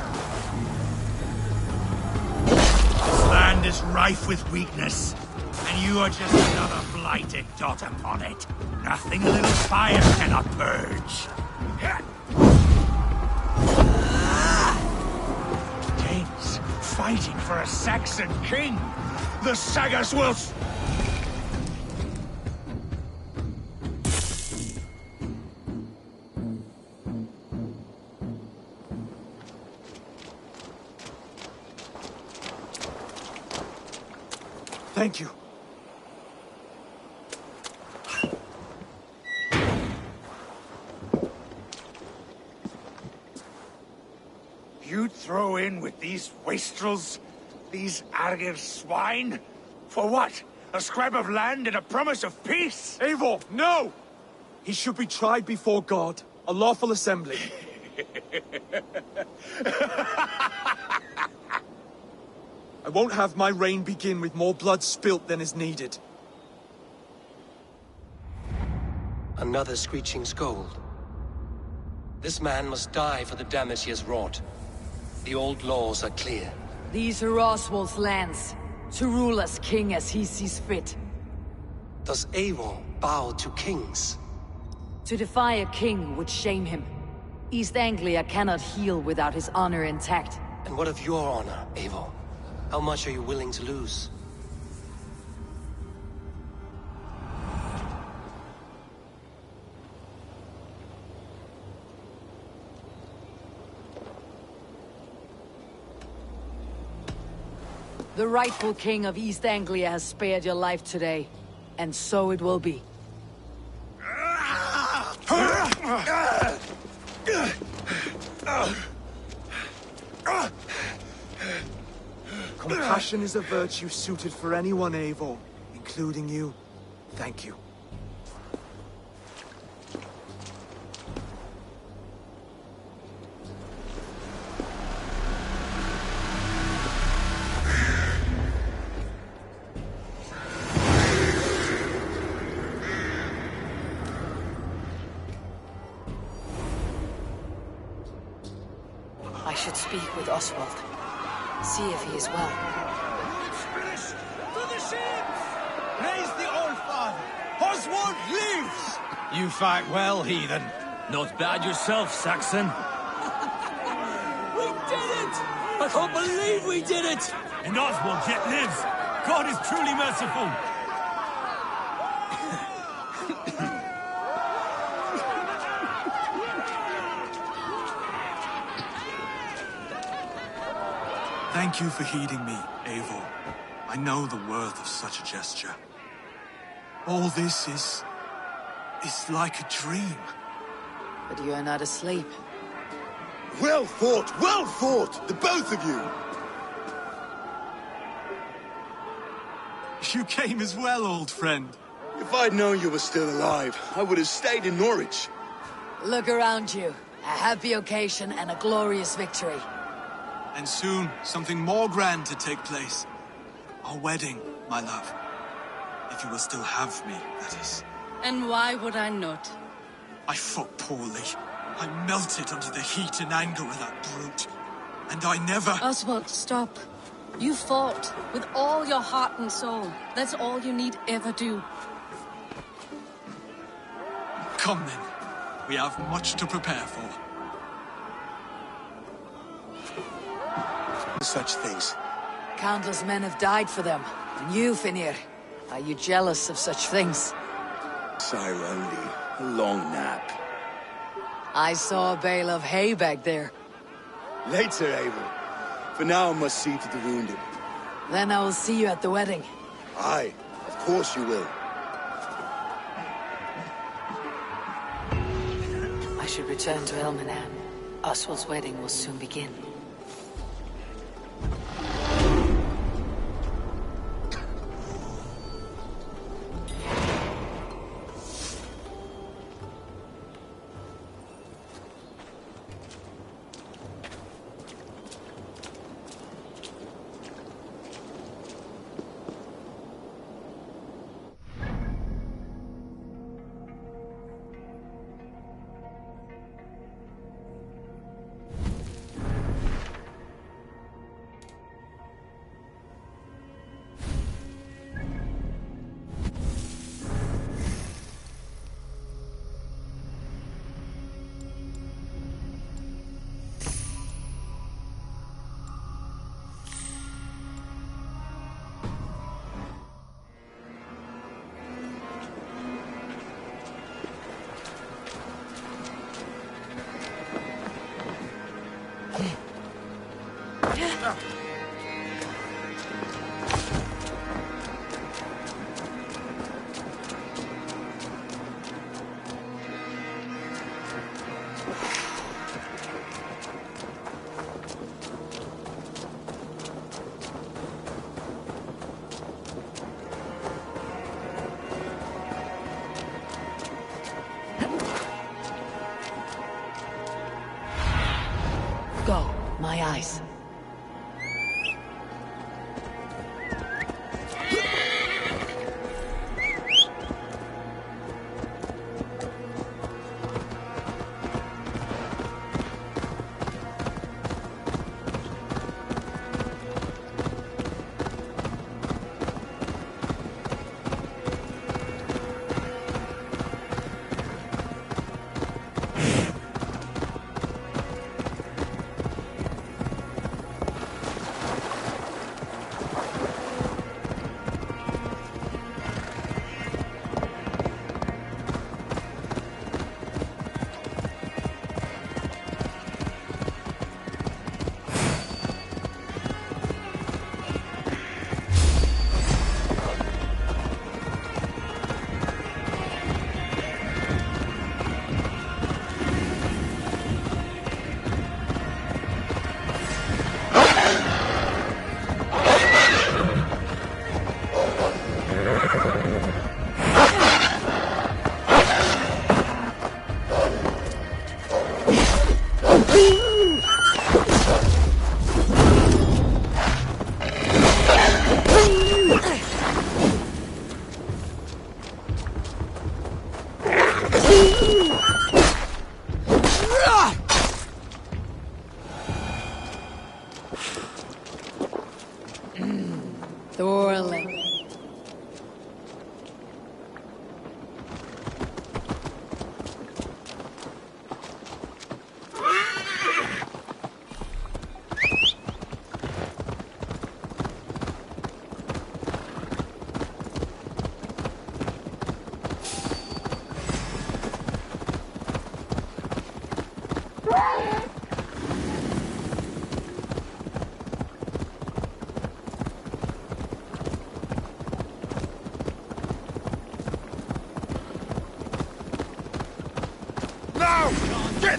This land is rife with weakness, and you are just another blighted dot upon it. Nothing a little fire cannot purge. Danes fighting for a Saxon king. The sagas will... Thank you. You'd throw in with these wastrels? These Argir swine? For what? A scrap of land and a promise of peace? Eivor, no! He should be tried before God, a lawful assembly. I won't have my reign begin with more blood spilt than is needed. Another screeching scold. This man must die for the damage he has wrought. The old laws are clear. These are Oswald's lands, to rule as king as he sees fit. Does Eivor bow to kings? To defy a king would shame him. East Anglia cannot heal without his honor intact. And what of your honor, Eivor? How much are you willing to lose? The rightful king of East Anglia has spared your life today, and so it will be. Compassion is a virtue suited for anyone, Eivor, including you. Thank you. I should speak with Oswald. See if he is well. To the ships! Praise the Old Father! Oswald lives! You fight well, heathen. Not bad yourself, Saxon. We did it! I can't believe we did it! And Oswald yet lives. God is truly merciful. Thank you for heeding me, Eivor. I know the worth of such a gesture. All this is like a dream. But you are not asleep. Well fought, the both of you! You came as well, old friend. If I'd known you were still alive, I would have stayed in Norwich. Look around you. A happy occasion and a glorious victory. And soon, something more grand to take place. Our wedding, my love. If you will still have me, that is. And why would I not? I fought poorly. I melted under the heat and anger of that brute. And I never... Oswald, stop. You fought with all your heart and soul. That's all you need ever do. Come then. We have much to prepare for. Such things. Countless men have died for them. And you, Finir, are you jealous of such things? Sire only. A long nap. I saw a bale of hay back there. Later, Eivor. For now, I must see to the wounded. Then I will see you at the wedding. Aye, of course you will. I should return to Elmenham. Oswald's wedding will soon begin. Go, my eyes.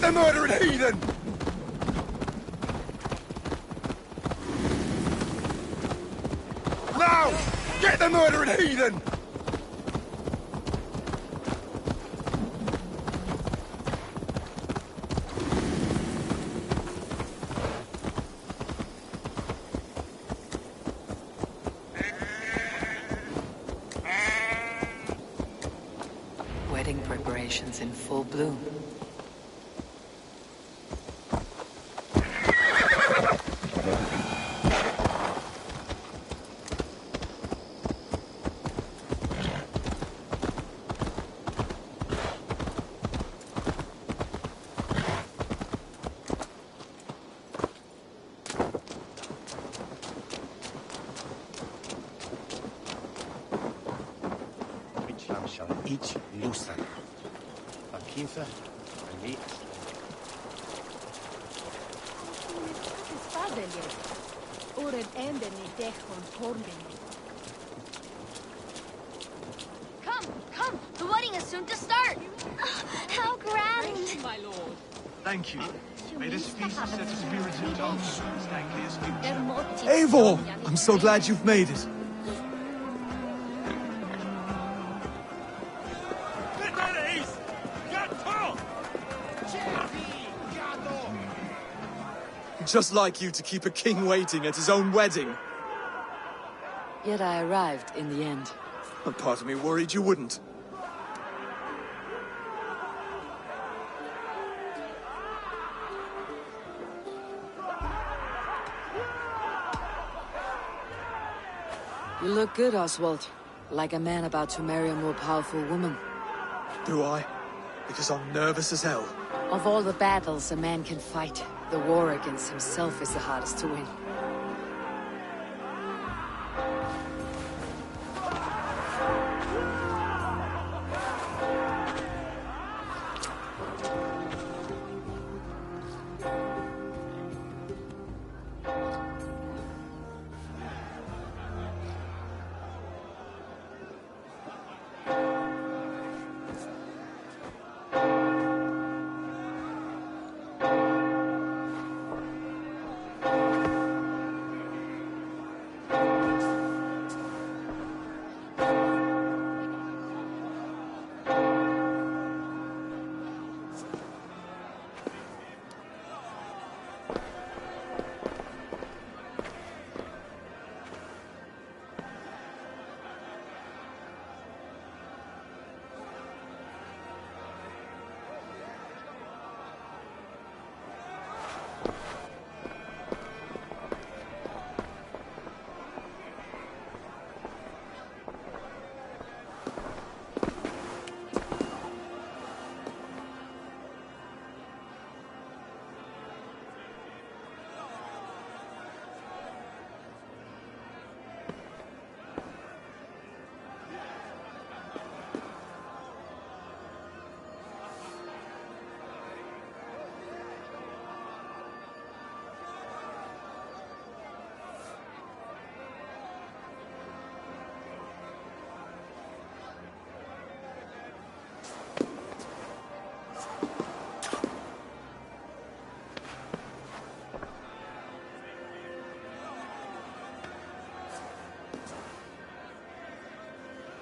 the murdering heathen! Now! Get the murdering heathen! Wedding preparations in full bloom. Each loosen. Akintha, Elite. Come, come! The wedding is soon to start! How grand! My lord. Thank you. May this feast set a spiritual tone to Anglia's future. Eivor! I'm so glad you've made it. Just like you to keep a king waiting at his own wedding. Yet I arrived in the end. A part of me worried you wouldn't. You look good, Oswald. Like a man about to marry a more powerful woman. Do I? Because I'm nervous as hell. Of all the battles a man can fight, the war against himself is the hardest to win.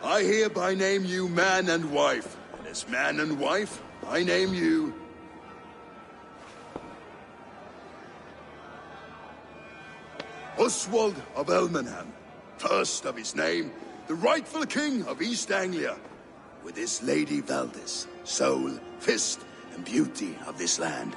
I hereby name you man and wife, and as man and wife, I name you... Oswald of Elmenham, first of his name, the rightful king of East Anglia, with his lady Valdis, soul, fist, and beauty of this land.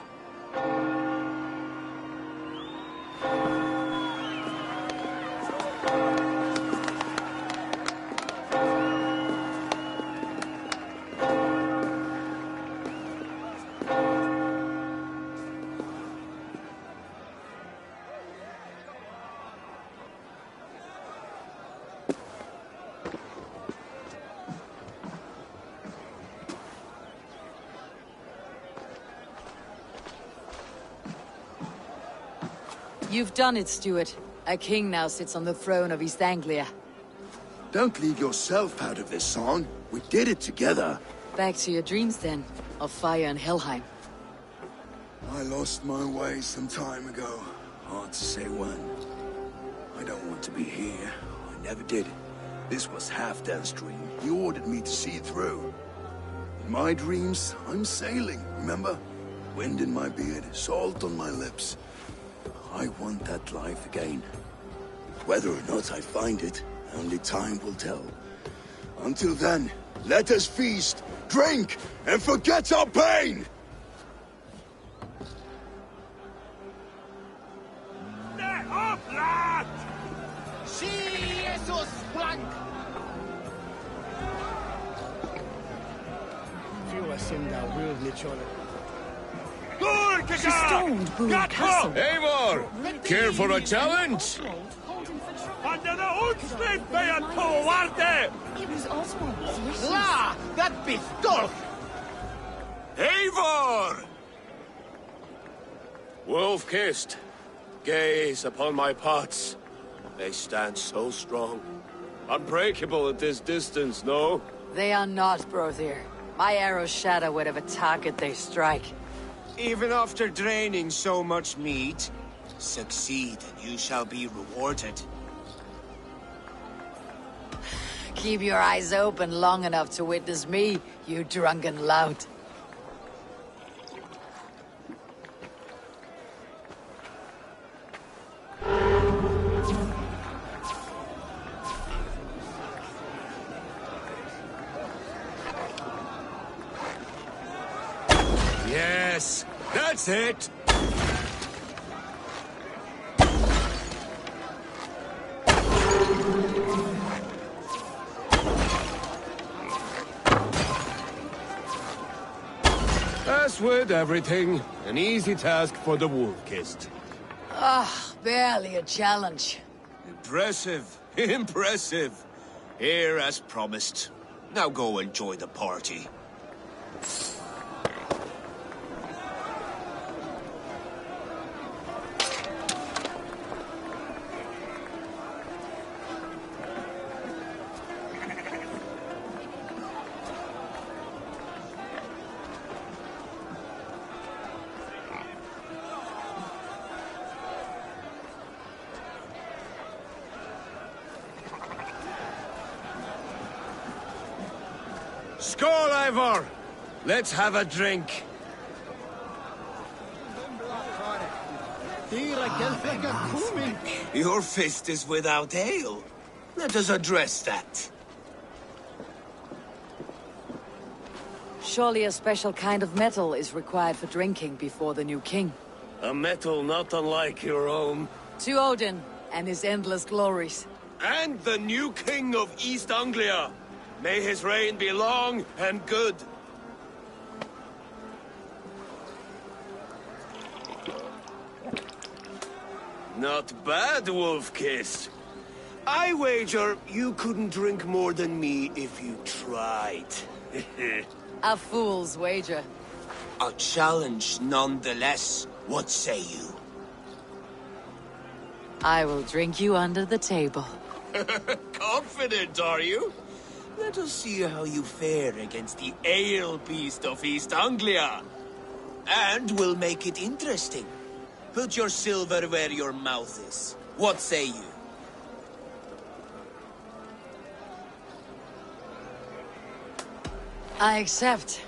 You've done it, Stuart. A king now sits on the throne of East Anglia. Don't leave yourself out of this song. We did it together. Back to your dreams, then, of fire and Helheim. I lost my way some time ago. Hard to say when. I don't want to be here. I never did. This was Halfdan's dream. He ordered me to see it through. In my dreams, I'm sailing, remember? Wind in my beard, salt on my lips. I want that life again. Whether or not I find it, only time will tell. Until then, let us feast, drink, and forget our pain! Up, lad! Sí, esos blank! She's stoned Boone Castle. Eivor! Care for a challenge? It was Oswald. La! That pistol! Eivor! Wolf-kissed, gaze upon my pots. They stand so strong. Unbreakable at this distance, no? They are not, Brothier. My arrows shatter whatever target they strike. Even after draining so much meat, succeed and you shall be rewarded. Keep your eyes open long enough to witness me, you drunken lout. Yes, that's it! As with everything, an easy task for the wolf-kissed. Ah, barely a challenge. Impressive, impressive. Here as promised. Now go enjoy the party. Skål, Eivor! Let's have a drink. Your fist is without ale. Let us address that. Surely a special kind of metal is required for drinking before the new king. A metal not unlike your own. To Odin and his endless glories. And the new king of East Anglia. May his reign be long and good. Not bad, Wolf-kissed. I wager you couldn't drink more than me if you tried. A fool's wager. A challenge nonetheless. What say you? I will drink you under the table. Confident, are you? Let us see how you fare against the ale beast of East Anglia. And we'll make it interesting. Put your silver where your mouth is. What say you? I accept.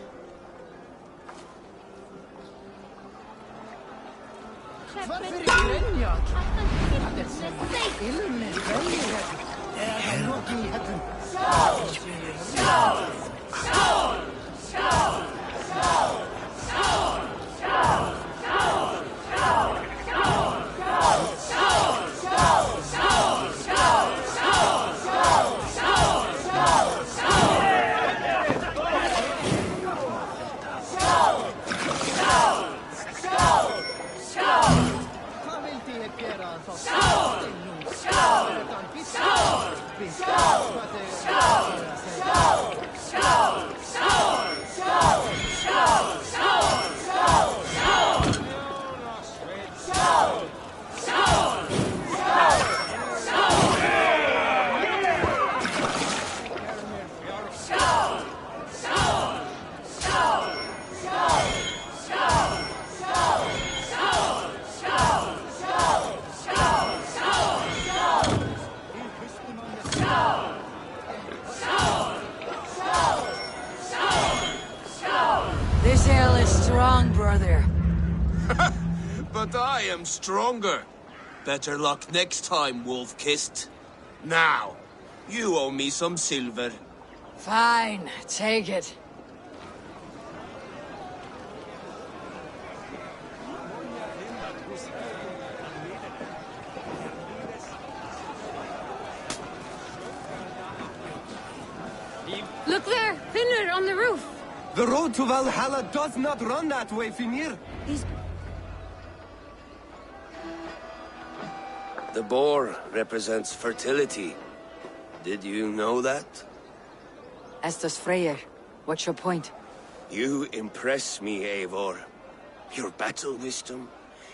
am stronger. Better luck next time, Wolf-Kissed. Now, you owe me some silver. Fine, take it. Look there! Finner on the roof! The road to Valhalla does not run that way, Finir. The boar represents fertility. Did you know that? As does Freyr. What's your point? You impress me, Eivor. Your battle wisdom,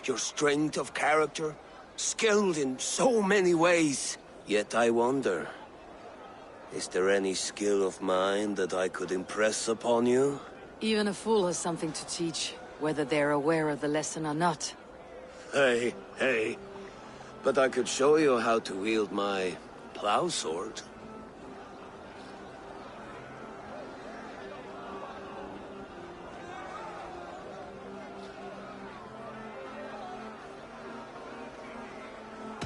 your strength of character, skilled in so many ways. Yet I wonder, is there any skill of mine that I could impress upon you? Even a fool has something to teach, whether they're aware of the lesson or not. Hey. But I could show you how to wield my plow sword.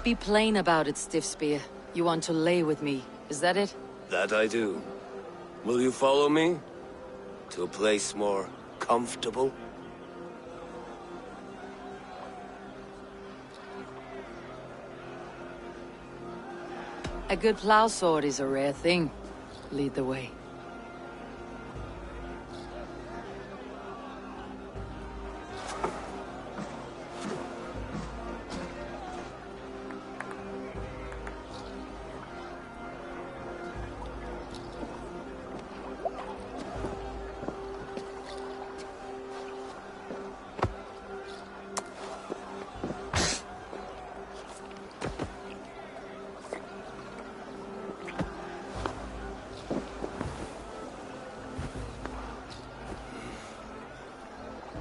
Be plain about it, Stiffspear. You want to lay with me, is that it? That I do. Will you follow me? To a place more comfortable? A good plow sword is a rare thing. Lead the way.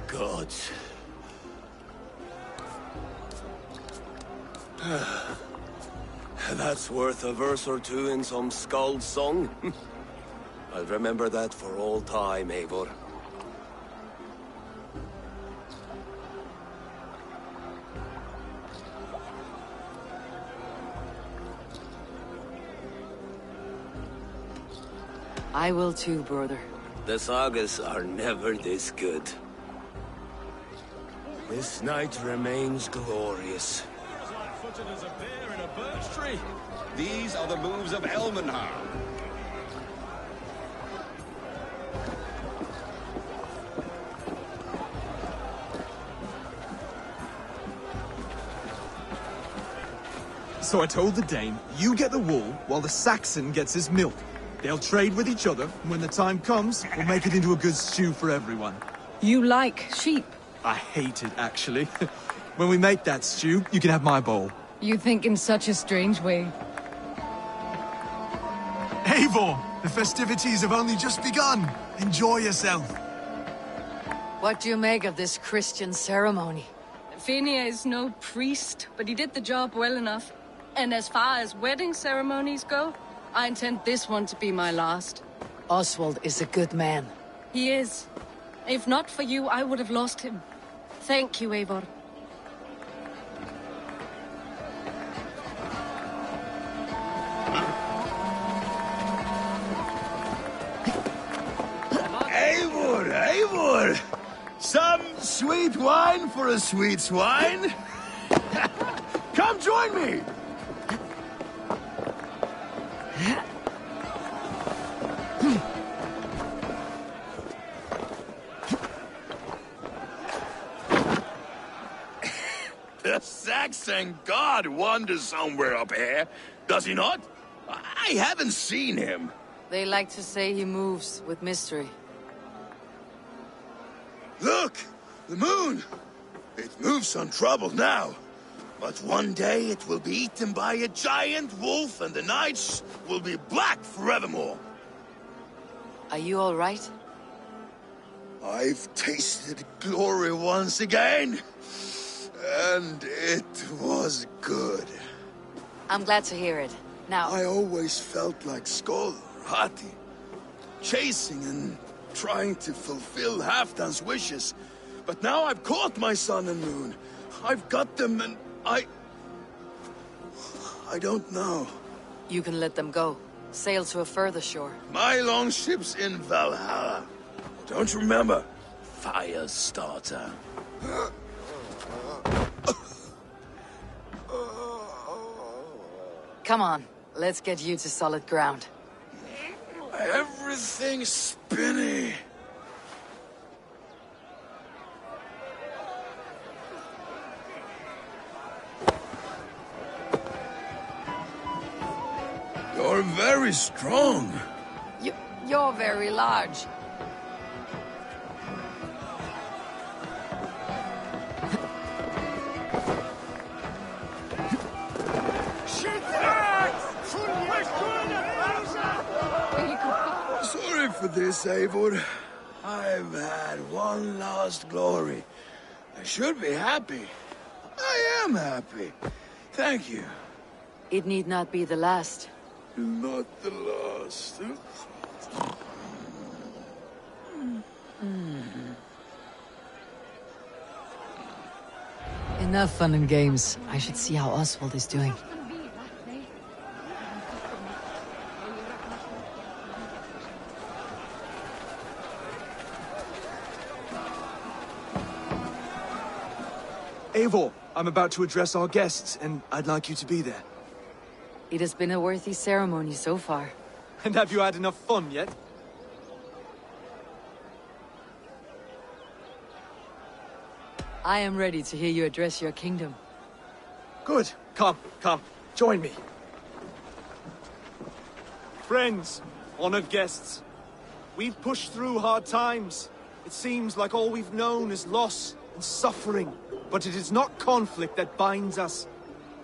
Gods. That's worth a verse or two in some skald's song. I'll remember that for all time, Eivor. I will too, brother. The sagas are never this good. This night remains glorious. Footed as a bear in a birch tree. These are the moves of Elmenhar. So I told the Dane, you get the wool while the Saxon gets his milk. They'll trade with each other, and when the time comes, we'll make it into a good stew for everyone. You like sheep? I hate it, actually. When we make that stew, you can have my bowl. You think in such a strange way. Eivor, the festivities have only just begun. Enjoy yourself. What do you make of this Christian ceremony? Fenrir is no priest, but he did the job well enough. And as far as wedding ceremonies go, I intend this one to be my last. Oswald is a good man. He is. If not for you, I would have lost him. Thank you, Eivor. Eivor! Some sweet wine for a sweet swine? Come join me! The Saxon god wanders somewhere up here, does he not? I haven't seen him. They like to say he moves with mystery. Look! The moon! It moves untroubled now. But one day it will be eaten by a giant wolf and the nights will be black forevermore. Are you all right? I've tasted glory once again. And it was good. I'm glad to hear it. Now... I always felt like Skoll, Hati. Chasing and trying to fulfill Halfdan's wishes. But now I've caught my sun and moon. I've got them and I don't know. You can let them go. Sail to a further shore. My longship's in Valhalla. Don't you remember? Fire starter. Come on, let's get you to solid ground. Everything's spinny. You're very strong. You're very large. Sorry for this, Eivor. I've had one last glory. I should be happy. I am happy. Thank you. It need not be the last. Not the last. Enough fun and games. I should see how Oswald is doing. Eivor, I'm about to address our guests, and I'd like you to be there. It has been a worthy ceremony so far. And have you had enough fun yet? I am ready to hear you address your kingdom. Good. Come. Join me. Friends, honored guests, we've pushed through hard times. It seems like all we've known is loss and suffering. But it is not conflict that binds us.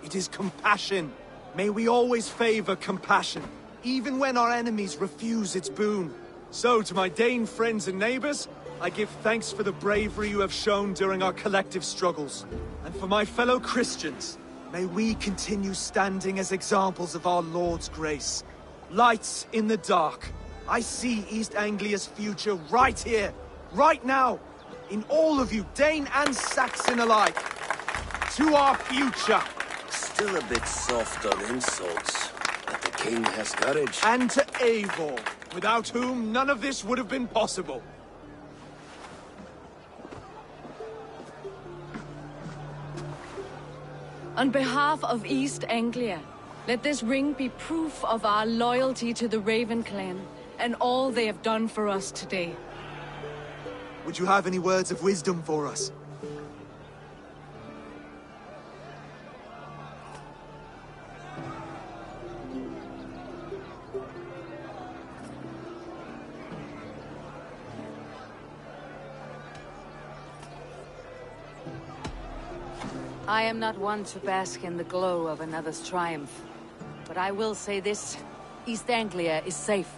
It is compassion. May we always favor compassion, even when our enemies refuse its boon. So, to my Dane friends and neighbors, I give thanks for the bravery you have shown during our collective struggles. And for my fellow Christians, may we continue standing as examples of our Lord's grace. Lights in the dark. I see East Anglia's future right here, right now, in all of you, Dane and Saxon alike. To our future. Still a bit soft on insults, but the king has courage. And to Eivor, without whom none of this would have been possible. On behalf of East Anglia, let this ring be proof of our loyalty to the Raven clan and all they have done for us today. Would you have any words of wisdom for us? I am not one to bask in the glow of another's triumph. But I will say this, East Anglia is safe.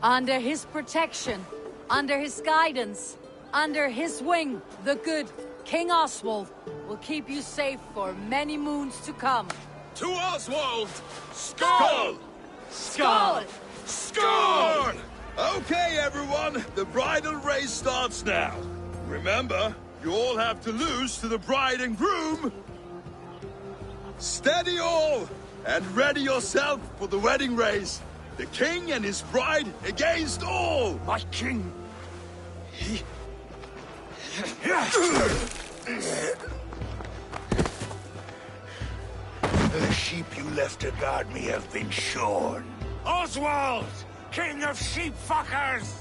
Under his protection, under his guidance, under his wing, the good King Oswald will keep you safe for many moons to come. To Oswald! Skull! Skull! Skull! Okay, everyone, the bridal race starts now. Remember, you all have to lose to the bride and groom. Steady all, and ready yourself for the wedding race. The king and his bride against all. My king. The sheep you left to guard me have been shorn. Oswald! King of sheep fuckers!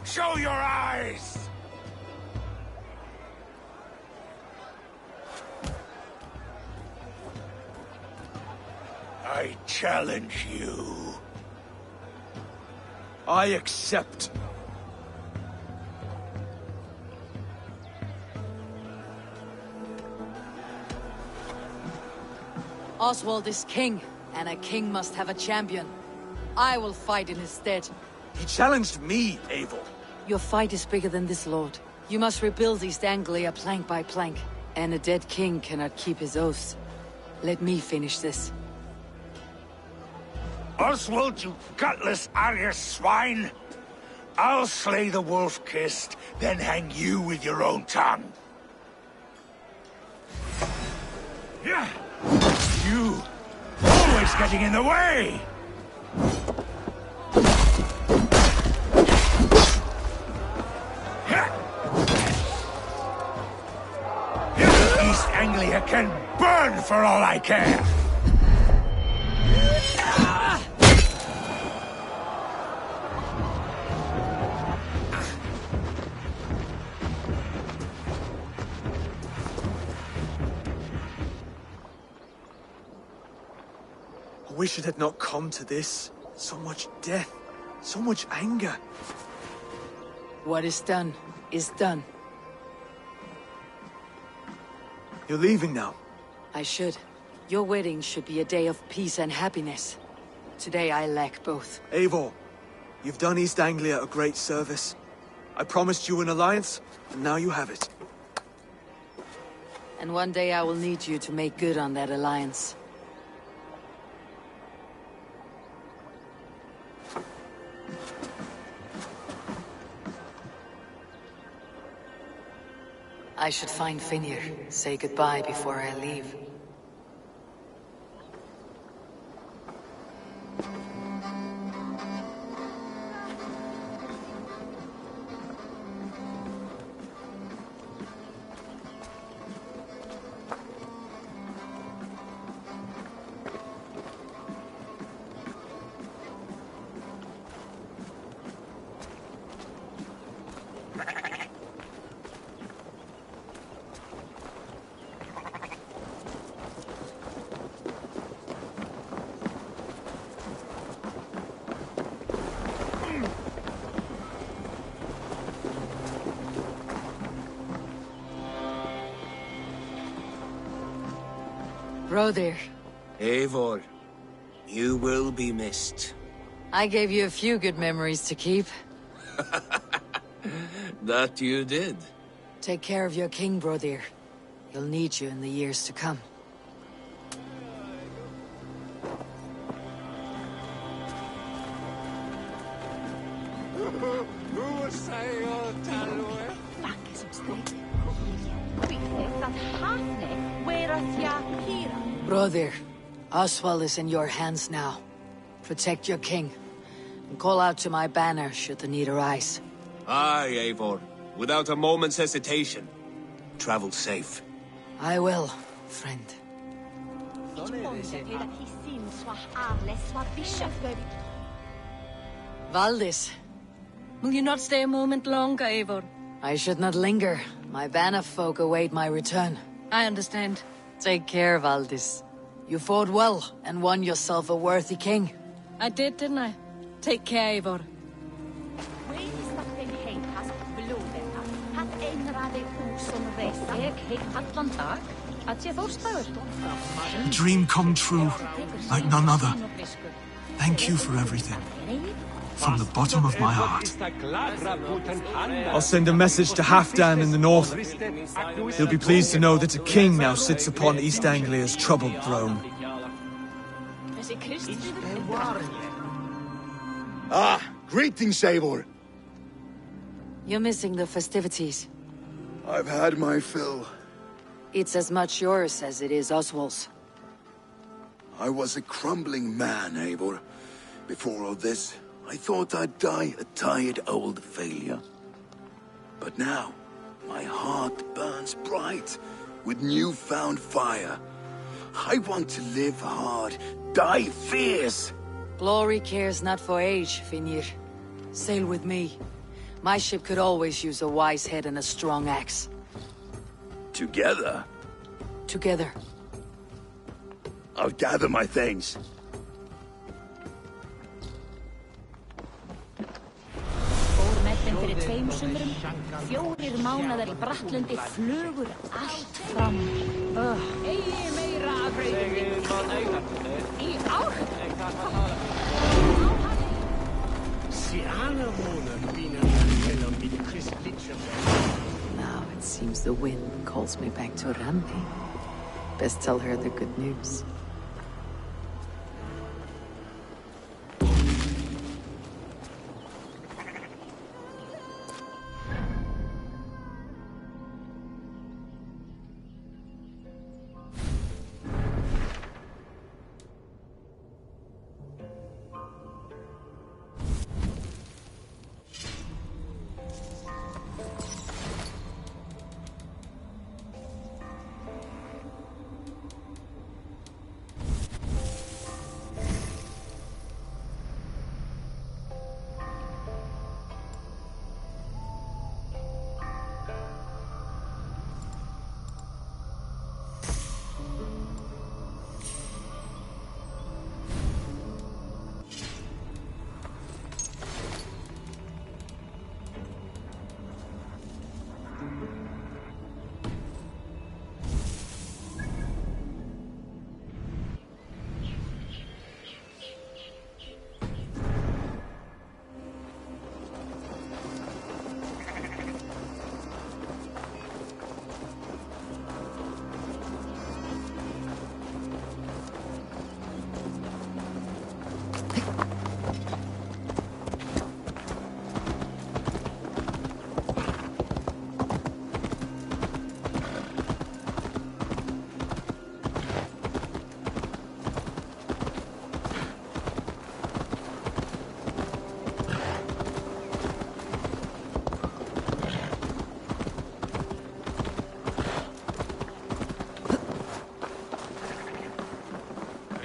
Show your eyes! I challenge you. I accept. Oswald is king, and a king must have a champion. I will fight in his stead. He challenged me, Eivor. Your fight is bigger than this, Lord. You must rebuild East Anglia plank by plank, and a dead king cannot keep his oaths. Let me finish this. Oswald, you gutless Irish swine! I'll slay the wolf-kissed, then hang you with your own tongue. You! Always getting in the way! East Anglia can burn for all I care! I wish it had not come to this. So much death, so much anger. What is done is done. You're leaving now. I should. Your wedding should be a day of peace and happiness. Today I lack both. Eivor, you've done East Anglia a great service. I promised you an alliance, and now you have it. And one day I will need you to make good on that alliance. I should find Finnr, say goodbye before I leave. Brother. Eivor, you will be missed. I gave you a few good memories to keep. That you did. Take care of your king, brother. He'll need you in the years to come. Brother, Oswald is in your hands now. Protect your king, and call out to my banner should the need arise. Aye, Eivor. Without a moment's hesitation. Travel safe. I will, friend. Valdis. Will you not stay a moment longer, Eivor? I should not linger. My banner folk await my return. I understand. Take care, Valdis. You fought well, and won yourself a worthy king. I did, didn't I? Take care, Eivor. A dream come true, like none other. Thank you for everything. From the bottom of my heart. I'll send a message to Halfdan in the north. He'll be pleased to know that a king now sits upon East Anglia's troubled throne. Ah, greetings, Eivor. You're missing the festivities. I've had my fill. It's as much yours as it is Oswald's. I was a crumbling man, Eivor. Before all this, I thought I'd die a tired old failure. But now, my heart burns bright with newfound fire. I want to live hard, die fierce. Glory cares not for age, Finnr. Sail with me. My ship could always use a wise head and a strong axe. Together? Together. I'll gather my things. Fyrir 2 sumrum, 4 mánaðar í Brattlundi, flugur allt fram. Eigi meira af brauðinni. Í ár? Now it seems the wind calls me back to Randi. Best tell her the good news.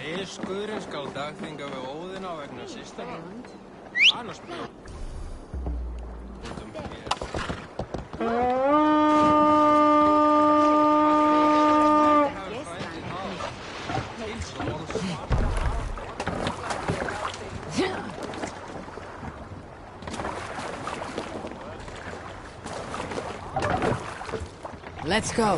Stríðsguðurinn skal dagþinga við Óðina vegna systur. Annars björn. Let's go.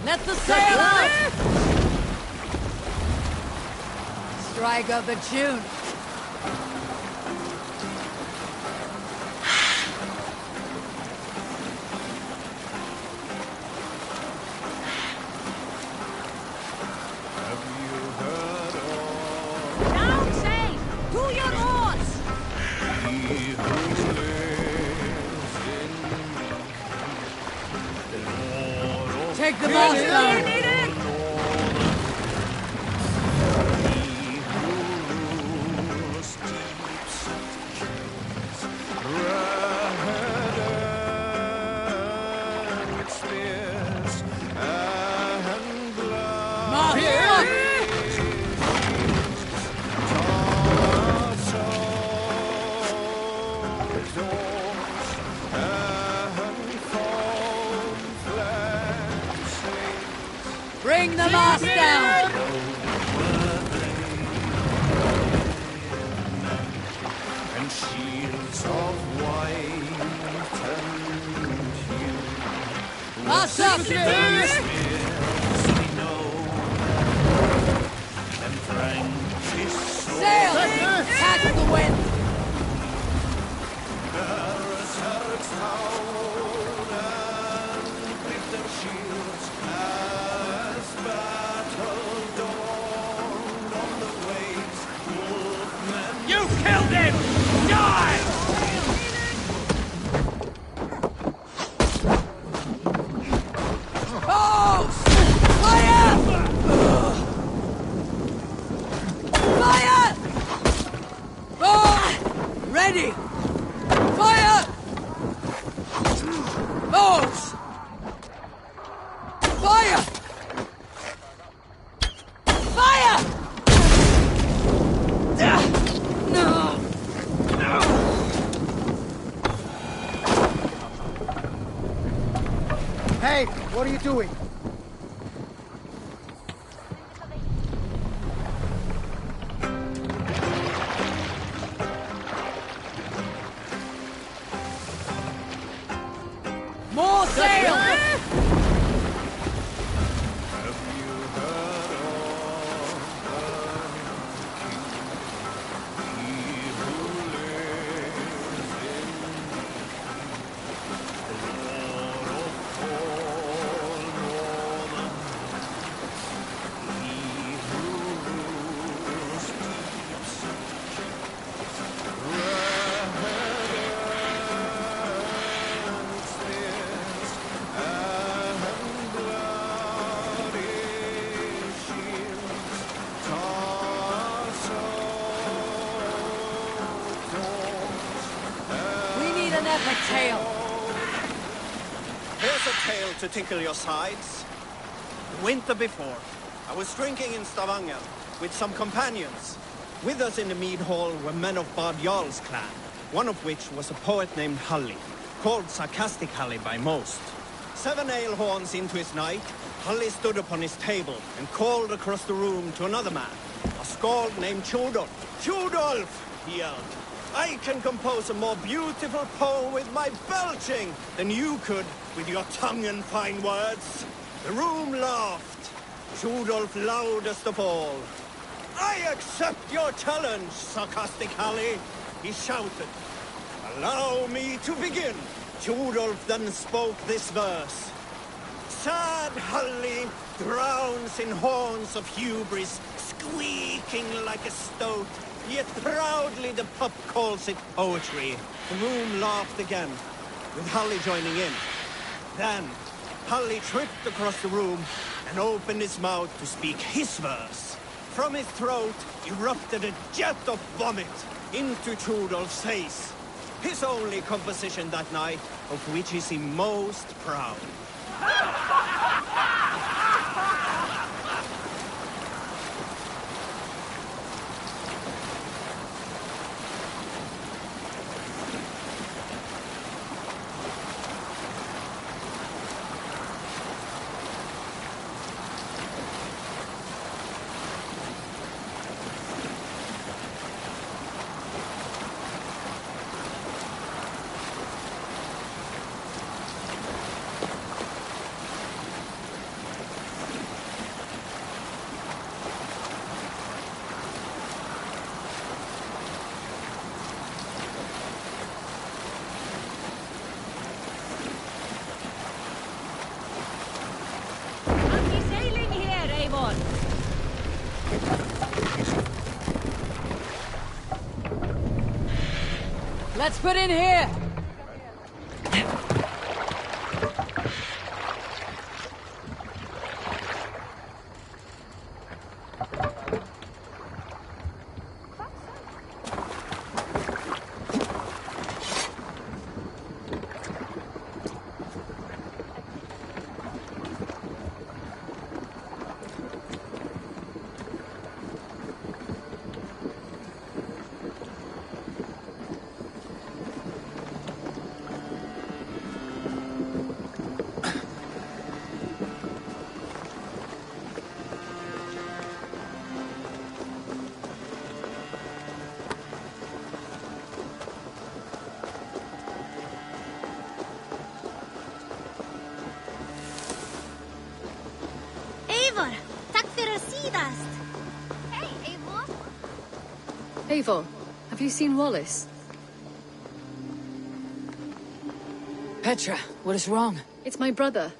Let the sail out! Strike up a tune. Down sail! To your oars! Take the mast down! Bring the mast down! And shields of white and hue. Mast up, spears! Sail! Catch the wind! You killed him! Die! Oh! Fire! Fire! Oh! Ready! Fire! Bows! Fire! Fire! No! Hey, what are you doing? More sail! epic tale. Here's a tale to tickle your sides. The winter before, I was drinking in Stavanger with some companions. With us in the mead hall were men of Bard Jarl's clan, one of which was a poet named Halli, called Sarcastic Halli by most. 7 ale horns into his night, Halli stood upon his table and called across the room to another man, a skald named Tjodolf. Tjodolf, he yelled, I can compose a more beautiful poem with my belching than you could with your tongue and fine words. The room laughed. Tjodolf loudest of all. I accept your challenge, Sarcastic Halli, he shouted. Allow me to begin. Tjodolf then spoke this verse. Sad Halli drowns in horns of hubris, squeaking like a stoat, yet proudly the pup calls it poetry. The room laughed again, with Halli joining in. Then, Halli tripped across the room and opened his mouth to speak his verse. From his throat erupted a jet of vomit into Tjodolf's face. His only composition that night, of which he seemed most proud. Let's put in here! Eivor, have you seen Wallace? Petra, what is wrong? It's my brother.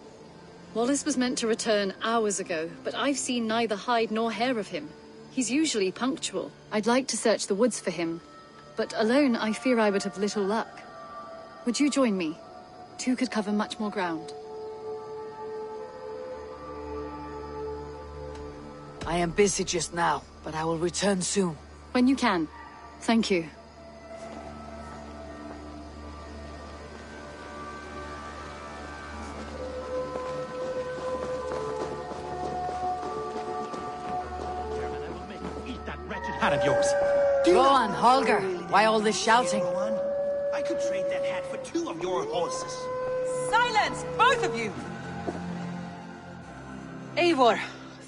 Wallace was meant to return hours ago, but I've seen neither hide nor hair of him. He's usually punctual. I'd like to search the woods for him, but alone I fear I would have little luck. Would you join me? 2 could cover much more ground. I am busy just now, but I will return soon. When you can. Thank you. Hat of yours. Go on, Holger. Why all this shouting? I could trade that hat for 2 of your horses. Silence, both of you! Eivor,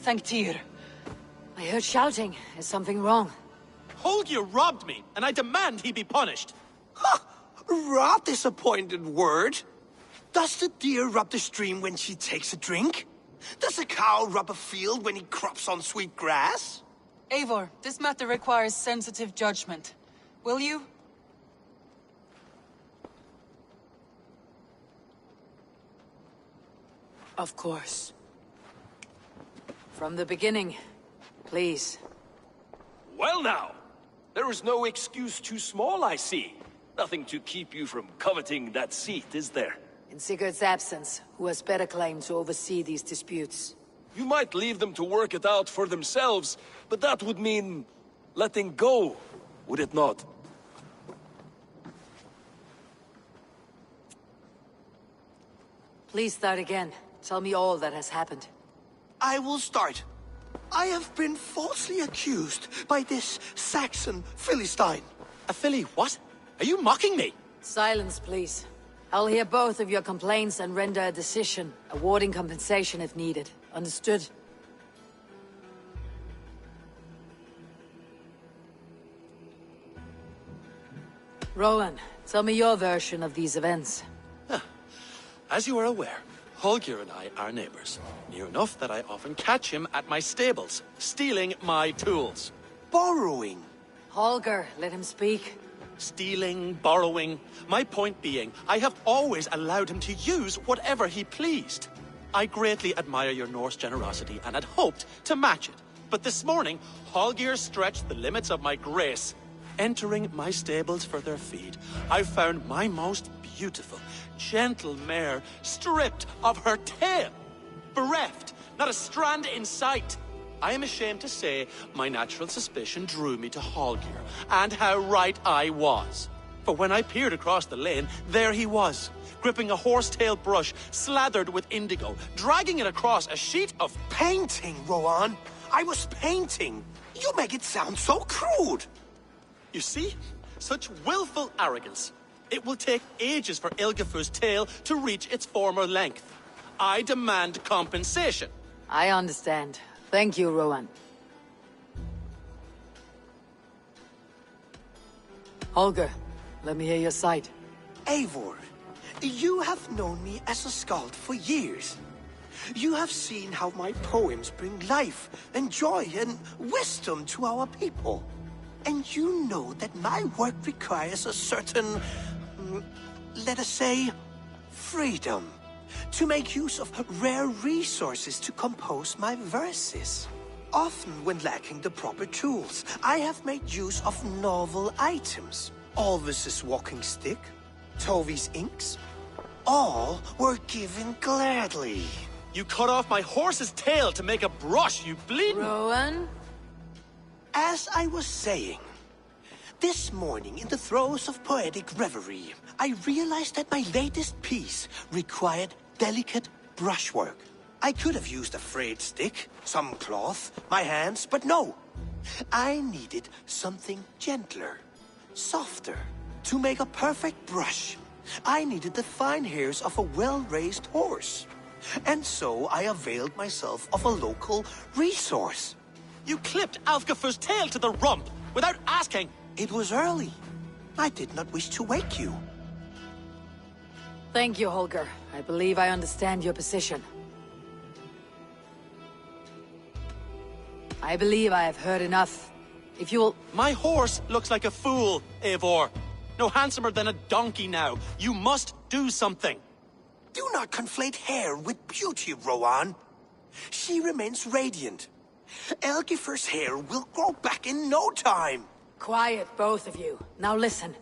thank Tyr. I heard shouting. Is something wrong? Holger robbed me, and I demand he be punished. Ha! Rot disappointed word. Does the deer rub the stream when she takes a drink? Does a cow rub a field when he crops on sweet grass? Eivor, this matter requires sensitive judgment. Will you? Of course. From the beginning, please. Well now, there is no excuse too small, I see. Nothing to keep you from coveting that seat, is there? In Sigurd's absence, who has better claim to oversee these disputes? You might leave them to work it out for themselves, but that would mean letting go, would it not? Please start again. Tell me all that has happened. I will start. I have been falsely accused by this Saxon Philistine. A Philly what? Are you mocking me? Silence, please. I'll hear both of your complaints and render a decision, awarding compensation if needed. Understood? Rowan, tell me your version of these events. As you are aware, Holger and I are neighbors. Near enough that I often catch him at my stables, stealing my tools. Borrowing. Holger, let him speak. Stealing, borrowing. My point being, I have always allowed him to use whatever he pleased. I greatly admire your Norse generosity and had hoped to match it. But this morning, Holger stretched the limits of my grace. Entering my stables for their feed, I found my most beautiful, gentle mare stripped of her tail. Bereft, not a strand in sight. I am ashamed to say my natural suspicion drew me to Holger, and how right I was. For when I peered across the lane, there he was, gripping a horsetail brush slathered with indigo, dragging it across a sheet of... Painting, Rowan! I was painting! You make it sound so crude! You see? Such willful arrogance. It will take ages for Ilgafur's tail to reach its former length. I demand compensation. I understand. Thank you, Rowan. Holger, let me hear your side. Eivor, you have known me as a skald for years. You have seen how my poems bring life and joy and wisdom to our people. And you know that my work requires a certain, let us say, freedom. To make use of rare resources to compose my verses. Often when lacking the proper tools, I have made use of novel items. Alvis's walking stick, Tovi's inks, all were given gladly. You cut off my horse's tail to make a brush, you bleeding... Rowan? As I was saying, this morning in the throes of poetic reverie, I realized that my latest piece required delicate brushwork. I could have used a frayed stick, some cloth, my hands, but no. I needed something gentler, softer. To make a perfect brush, I needed the fine hairs of a well-raised horse. And so I availed myself of a local resource. You clipped Alfgafur's tail to the rump, without asking. It was early. I did not wish to wake you. Thank you, Holger. I believe I understand your position. I believe I have heard enough. If you will... My horse looks like a fool, Eivor. No handsomer than a donkey now. You must do something. Do not conflate hair with beauty, Rowan. She remains radiant. Elgifur's hair will grow back in no time. Quiet, both of you. Now listen.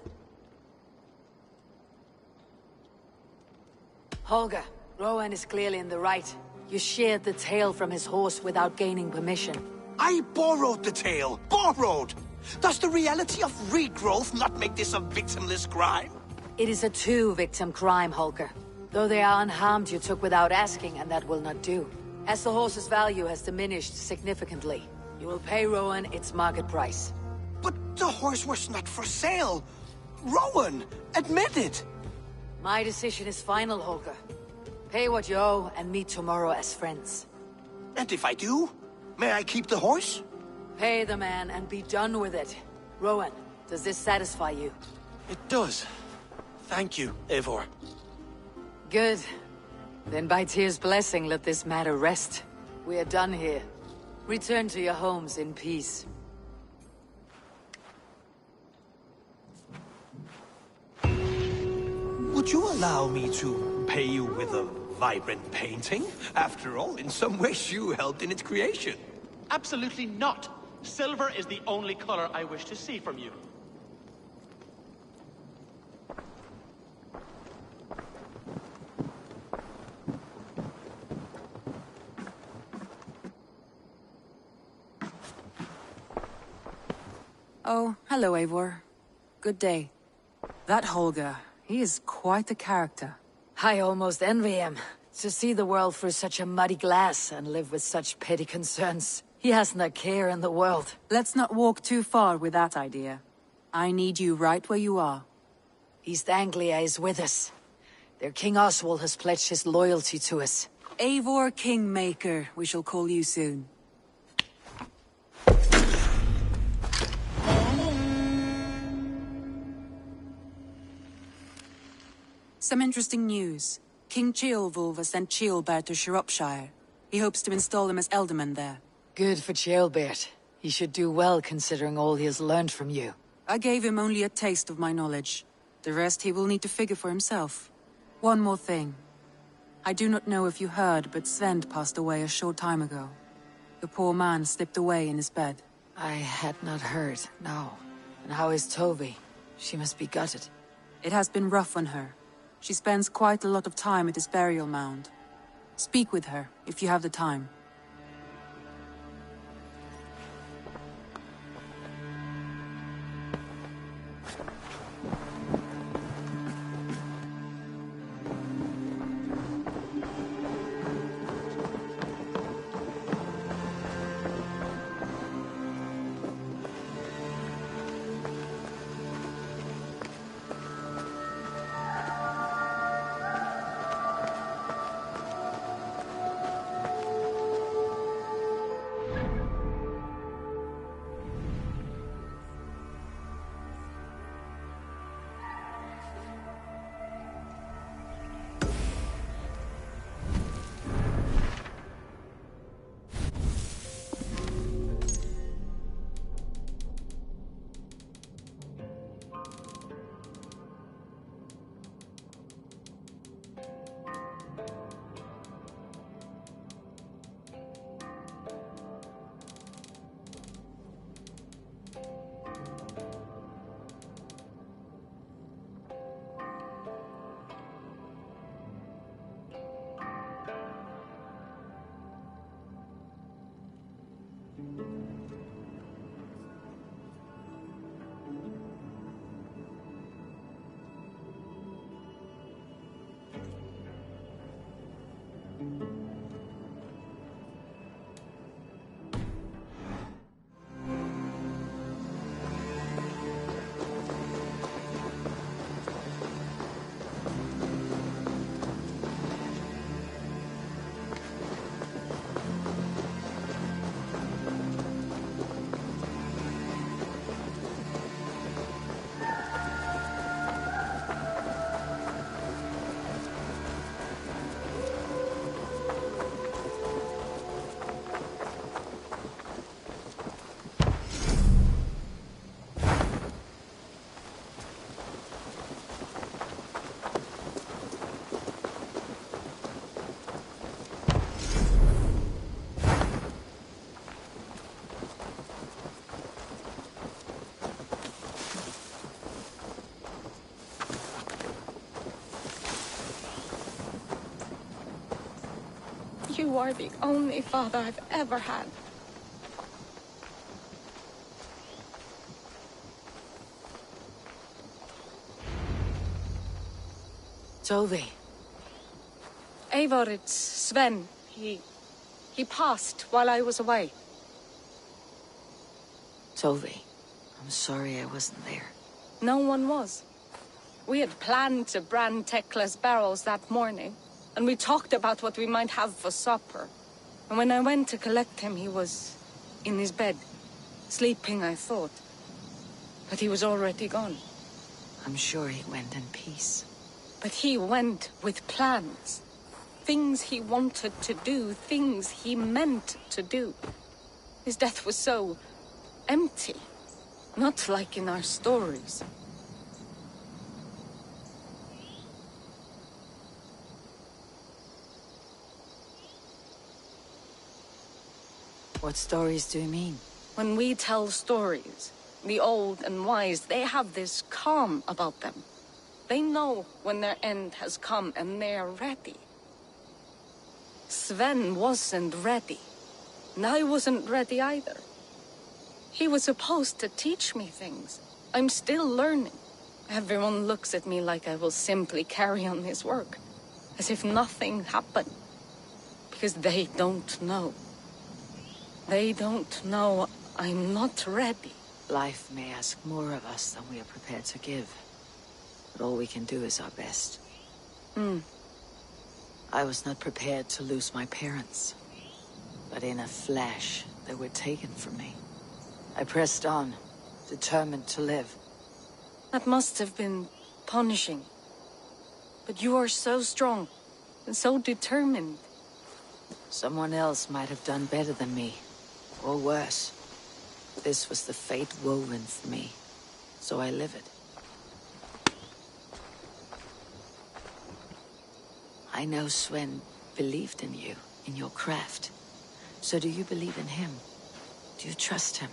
Holger, Rowan is clearly in the right. You sheared the tail from his horse without gaining permission. I borrowed the tail. Borrowed! Does the reality of regrowth not make this a victimless crime? It is a two-victim crime, Holger. Though they are unharmed, you took without asking, and that will not do. As the horse's value has diminished significantly, you will pay Rowan its market price. But the horse was not for sale. Rowan, admit it. My decision is final, Holger. Pay what you owe and meet tomorrow as friends. And if I do, may I keep the horse? Pay the man and be done with it. Rowan, does this satisfy you? It does. Thank you, Eivor. Good. Then by Tyr's blessing, let this matter rest. We are done here. Return to your homes in peace. Would you allow me to pay you with a vibrant painting? After all, in some ways you helped in its creation. Absolutely not. Silver is the only color I wish to see from you. Oh, hello, Eivor. Good day. That Holger, he is quite the character. I almost envy him. To see the world through such a muddy glass and live with such petty concerns. He hasn't a care in the world. Let's not walk too far with that idea. I need you right where you are. East Anglia is with us. Their King Oswald has pledged his loyalty to us. Eivor Kingmaker, we shall call you soon. Some interesting news. King Ceolwulf has sent Ceolbert to Shropshire. He hopes to install him as Elderman there. Good for Ceolbert. He should do well considering all he has learned from you. I gave him only a taste of my knowledge. The rest he will need to figure for himself. One more thing. I do not know if you heard, but Sven passed away a short time ago. The poor man slipped away in his bed. I had not heard, no. And how is Tovi? She must be gutted. It has been rough on her. She spends quite a lot of time at his burial mound. Speak with her, if you have the time. You are the only father I've ever had. Tovi. Eivor, it's Sven. He passed while I was away. Tovi, I'm sorry I wasn't there. No one was. We had planned to brand Tekla's barrels that morning, and we talked about what we might have for supper. And when I went to collect him, he was in his bed, sleeping, I thought. But he was already gone. I'm sure he went in peace. But he went with plans. Things he wanted to do, things he meant to do. His death was so empty, not like in our stories. What stories do you mean? When we tell stories, the old and wise, they have this calm about them. They know when their end has come and they're ready. Sven wasn't ready, and I wasn't ready either. He was supposed to teach me things. I'm still learning. Everyone looks at me like I will simply carry on his work. as if nothing happened. Because they don't know. They don't know I'm not ready. Life may ask more of us than we are prepared to give. But all we can do is our best. I was not prepared to lose my parents. But in a flash, they were taken from me. I pressed on, determined to live. That must have been punishing. But you are so strong, and so determined. Someone else might have done better than me, or worse. This was the fate woven for me, so I live it. I know Sven believed in you, in your craft. So do you believe in him? Do you trust him?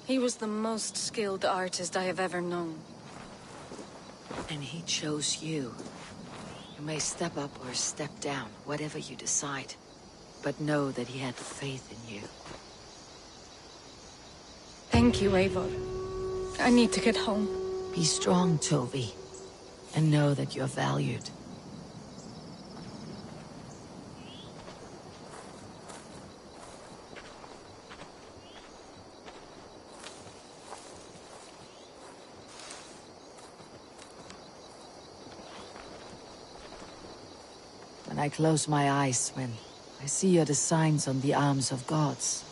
He was the most skilled artist I have ever known. And he chose you. You may step up or step down, whatever you decide. But know that he had faith in you. Thank you, Eivor. I need to get home. Be strong, Tovi. And know that you're valued. When I close my eyes, Sven, I see the signs on the arms of gods.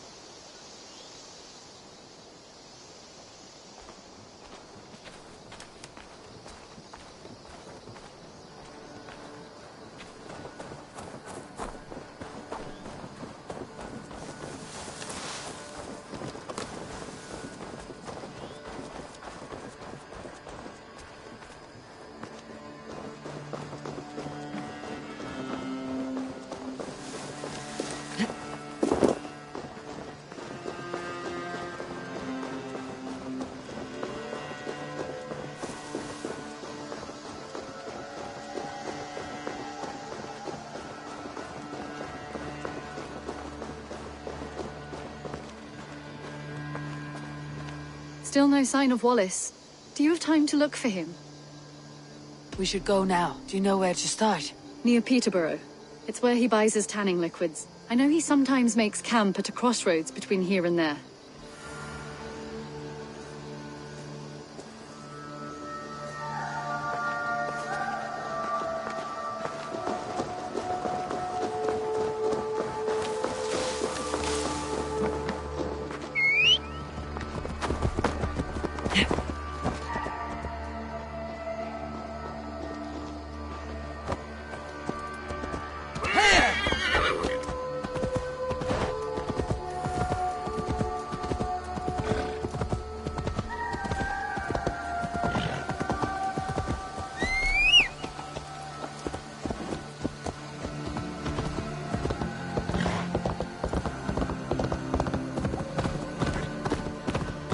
Still no sign of Wallace. Do you have time to look for him? We should go now. Do you know where to start? Near Peterborough. It's where he buys his tanning liquids. I know he sometimes makes camp at a crossroads between here and there.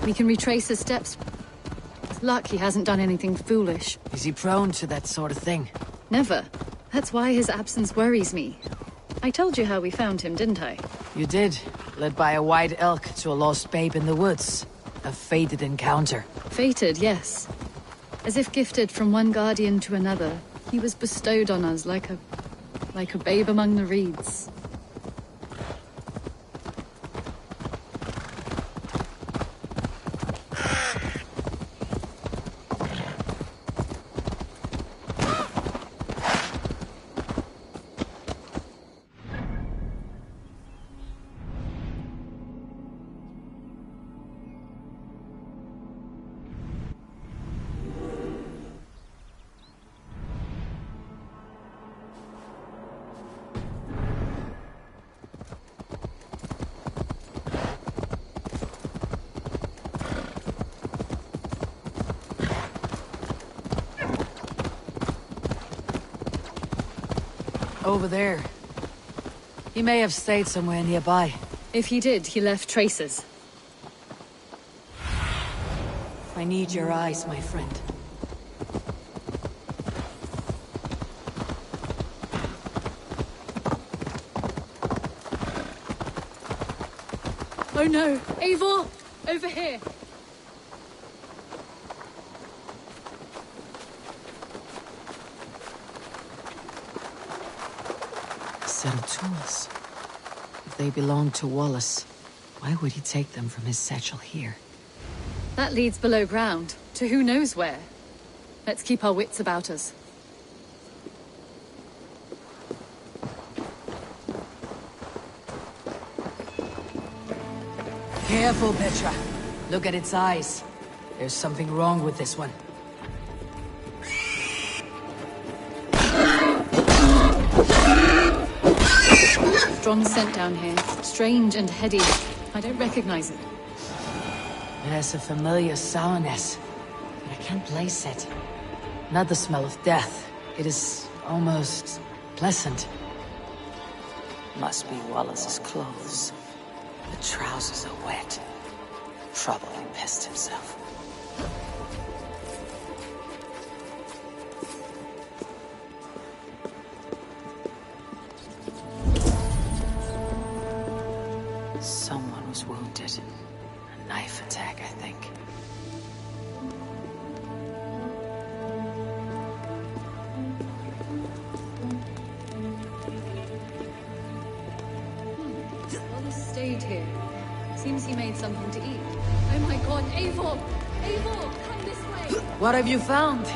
We can retrace his steps. It's luck he hasn't done anything foolish. Is he prone to that sort of thing? Never. That's why his absence worries me. I told you how we found him, didn't I? You did. Led by a white elk to a lost babe in the woods. A fated encounter. Fated, yes. As if gifted from one guardian to another, he was bestowed on us like a babe among the reeds. Over there. He may have stayed somewhere nearby. If he did, he left traces. I need your eyes, my friend. Oh no! Eivor! Over here! set of tools. If they belonged to Wallace, why would he take them from his satchel here? That leads below ground, to who knows where. Let's keep our wits about us. Careful, Petra. Look at its eyes. There's something wrong with this one. Strong scent down here. Strange and heady. I don't recognize it. It has a familiar sourness, but I can't place it. Not the smell of death. It is almost pleasant. Must be Wallace's clothes. The trousers are wet. Probably pissed himself. Someone was wounded. A knife attack, I think. Wallace stayed here. Seems he made something to eat. Oh my god, Eivor! Eivor, come this way! What have you found?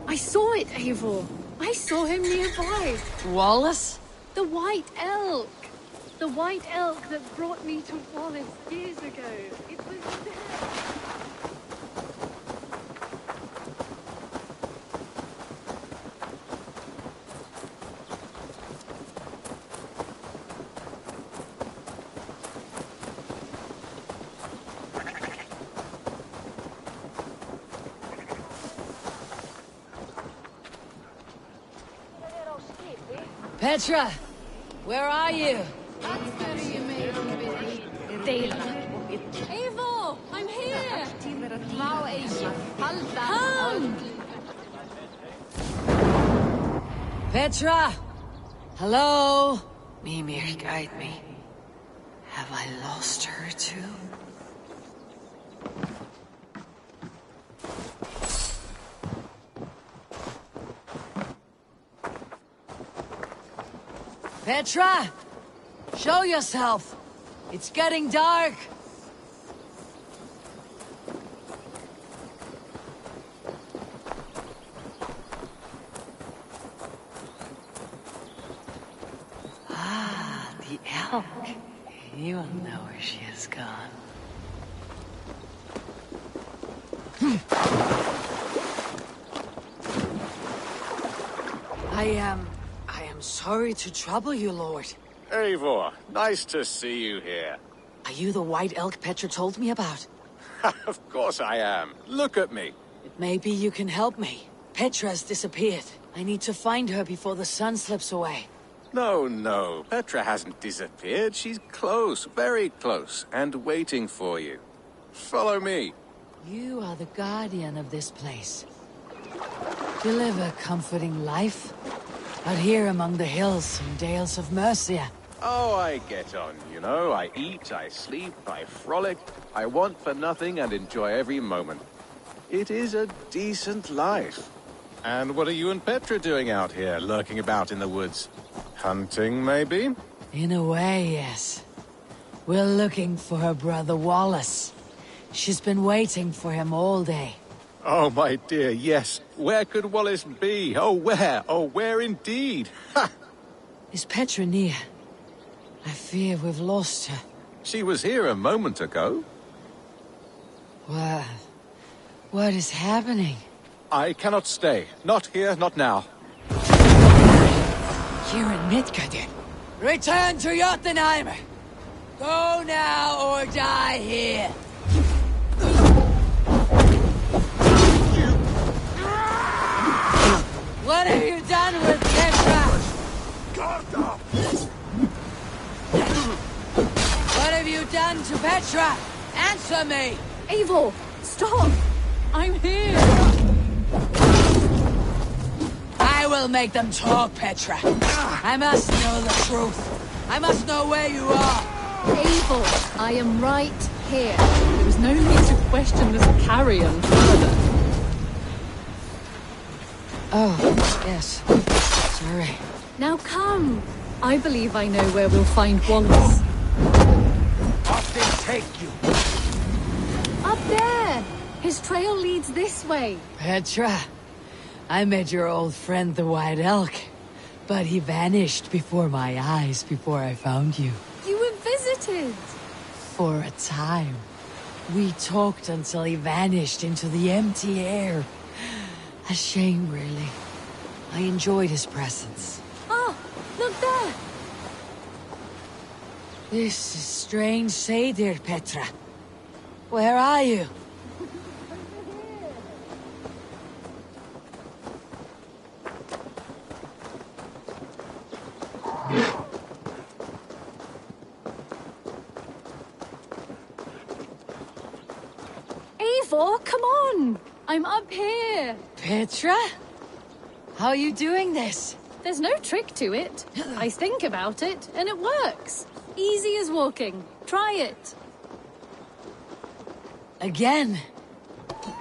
I saw it, Eivor! I saw him nearby! Wallace? The White Elk! The White Elk that brought me to Wallace years ago. It was there! Petra! Where are you? Eivor! I'm here! Come! Petra! Hello? Mimir, guide me. Have I lost her too? Petra! Show yourself! It's getting dark! Ah, the elk. You will know where she has gone. I am sorry to trouble you, Lord. Eivor, nice to see you here. Are you the white elk Petra told me about? Of course I am. Look at me. Maybe you can help me. Petra's disappeared. I need to find her before the sun slips away. No. Petra hasn't disappeared. She's close, very close, and waiting for you. Follow me. You are the guardian of this place. You live a comforting life. Out here among the hills and dales of Mercia. Oh, I get on, you know. I eat, I sleep, I frolic. I want for nothing and enjoy every moment. It is a decent life. And what are you and Petra doing out here, lurking about in the woods? Hunting, maybe? In a way, yes. We're looking for her brother Wallace. She's been waiting for him all day. Oh, my dear, yes. Where could Wallace be? Oh, where? Oh, where indeed? Ha! Is Petra near? I fear we've lost her. She was here a moment ago. What is happening? I cannot stay. Not here, not now. You're in Midgardin. Return to Jotunheim! Go now or die here! What have you done with Petra? What have you done to Petra? Answer me! Eivor, stop! I'm here! I will make them talk, Petra. I must know the truth. I must know where you are. Eivor, I am right here. There is no need to question this carrion further. Oh, yes. Sorry. Now come. I believe I know where we'll find Wallace. Off they take you. Up there! His trail leads this way. Petra, I met your old friend the White Elk, but he vanished before my eyes before I found you. You were visited. For a time. We talked until he vanished into the empty air. A shame, really. I enjoyed his presence. Ah, look there! This is strange say, dear Petra. Where are you? Eivor, come on! I'm up here. Petra? How are you doing this? There's no trick to it. I think about it, and it works. Easy as walking. Try it. Again?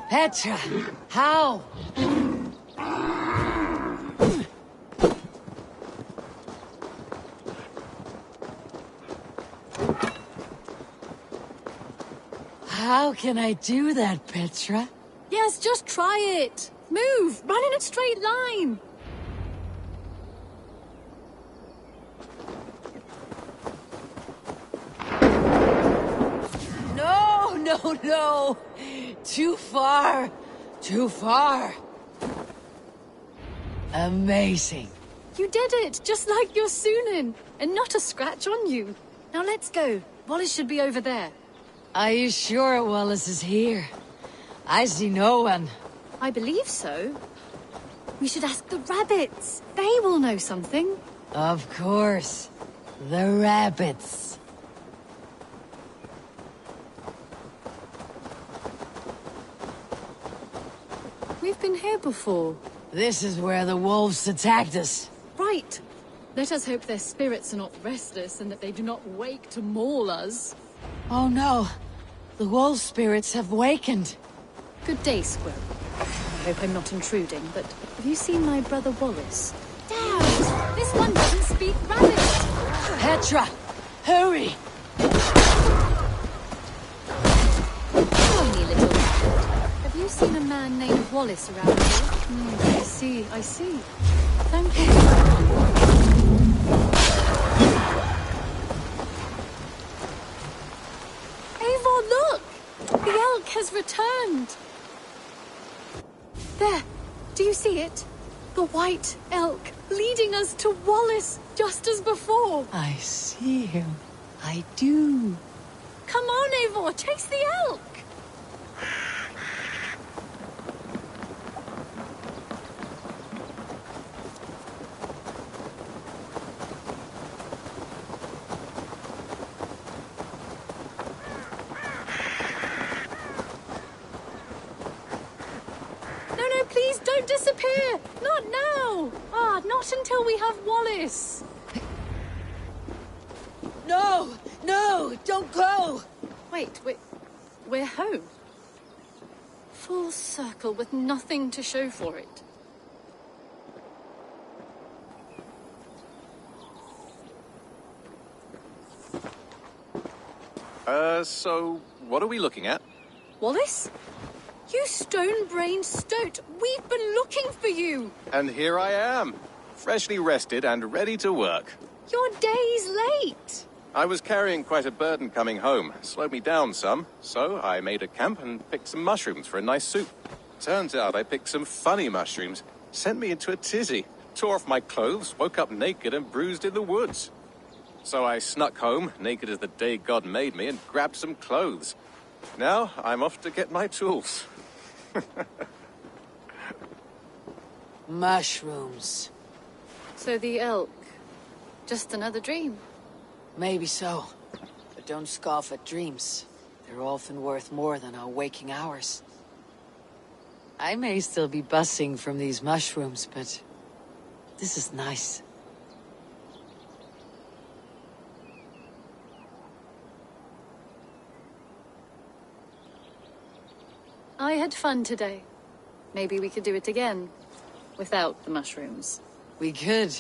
Petra, how? How can I do that, Petra? Yes, just try it. Move! Run in a straight line! No! Too far! Too far! Amazing. You did it, just like your Sunan, and not a scratch on you. Now let's go. Wallace should be over there. Are you sure Wallace is here? I see no one. I believe so. We should ask the rabbits. They will know something. Of course. The rabbits. We've been here before. This is where the wolves attacked us. Right. Let us hope their spirits are not restless and that they do not wake to maul us. Oh no. The wolf spirits have wakened. Good day, Squirrel. I hope I'm not intruding, but have you seen my brother Wallace? Damn! This one doesn't speak rabbit! Petra! Hurry! Tiny little rabbit. Have you seen a man named Wallace around here? I see. Thank you. Eivor, look! The elk has returned! There! Do you see it? The white elk, leading us to Wallace, just as before! I see him. I do. Come on, Eivor, chase the elk! No, please don't disappear! Not now! Not until we have Wallace! No! Don't go! Wait, we're home. Full circle with nothing to show for it. So what are we looking at? Wallace? You stone-brained stoat! We've been looking for you! And here I am, freshly rested and ready to work. You're days late! I was carrying quite a burden coming home. Slowed me down some, so I made a camp and picked some mushrooms for a nice soup. Turns out I picked some funny mushrooms. Sent me into a tizzy. Tore off my clothes, woke up naked and bruised in the woods. So I snuck home, naked as the day God made me, and grabbed some clothes. Now I'm off to get my tools. Mushrooms. So the elk, just another dream? Maybe so. But don't scoff at dreams. They're often worth more than our waking hours. I may still be buzzing from these mushrooms, but this is nice. I had fun today. Maybe we could do it again. without the mushrooms. We could.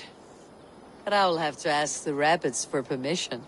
But I will have to ask the rabbits for permission.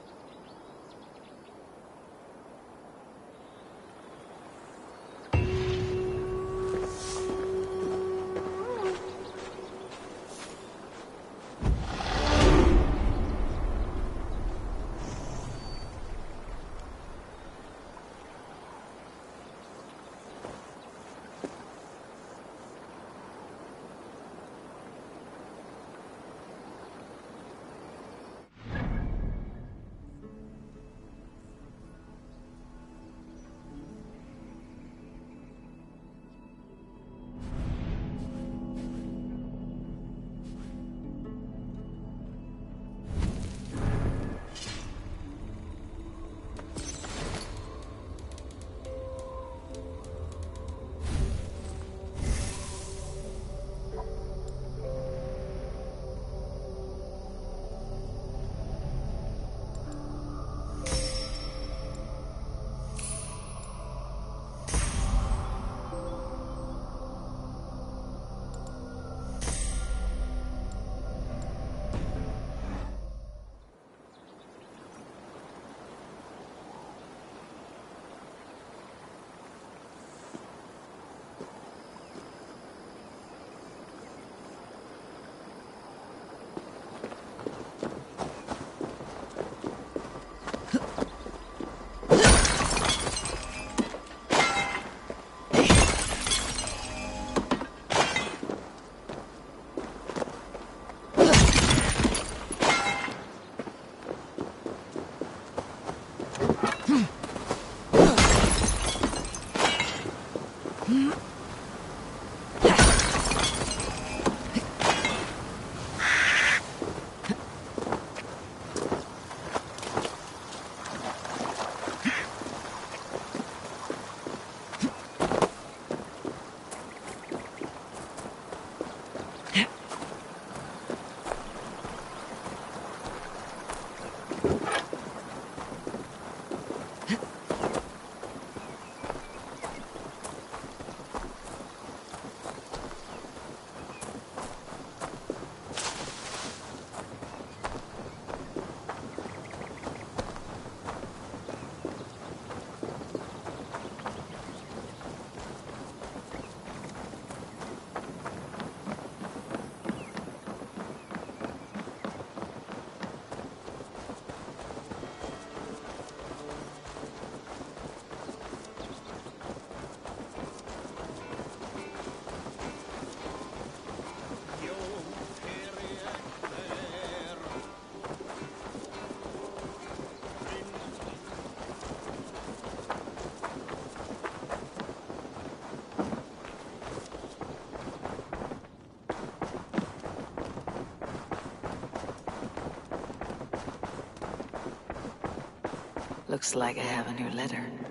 Looks like I have a new letter.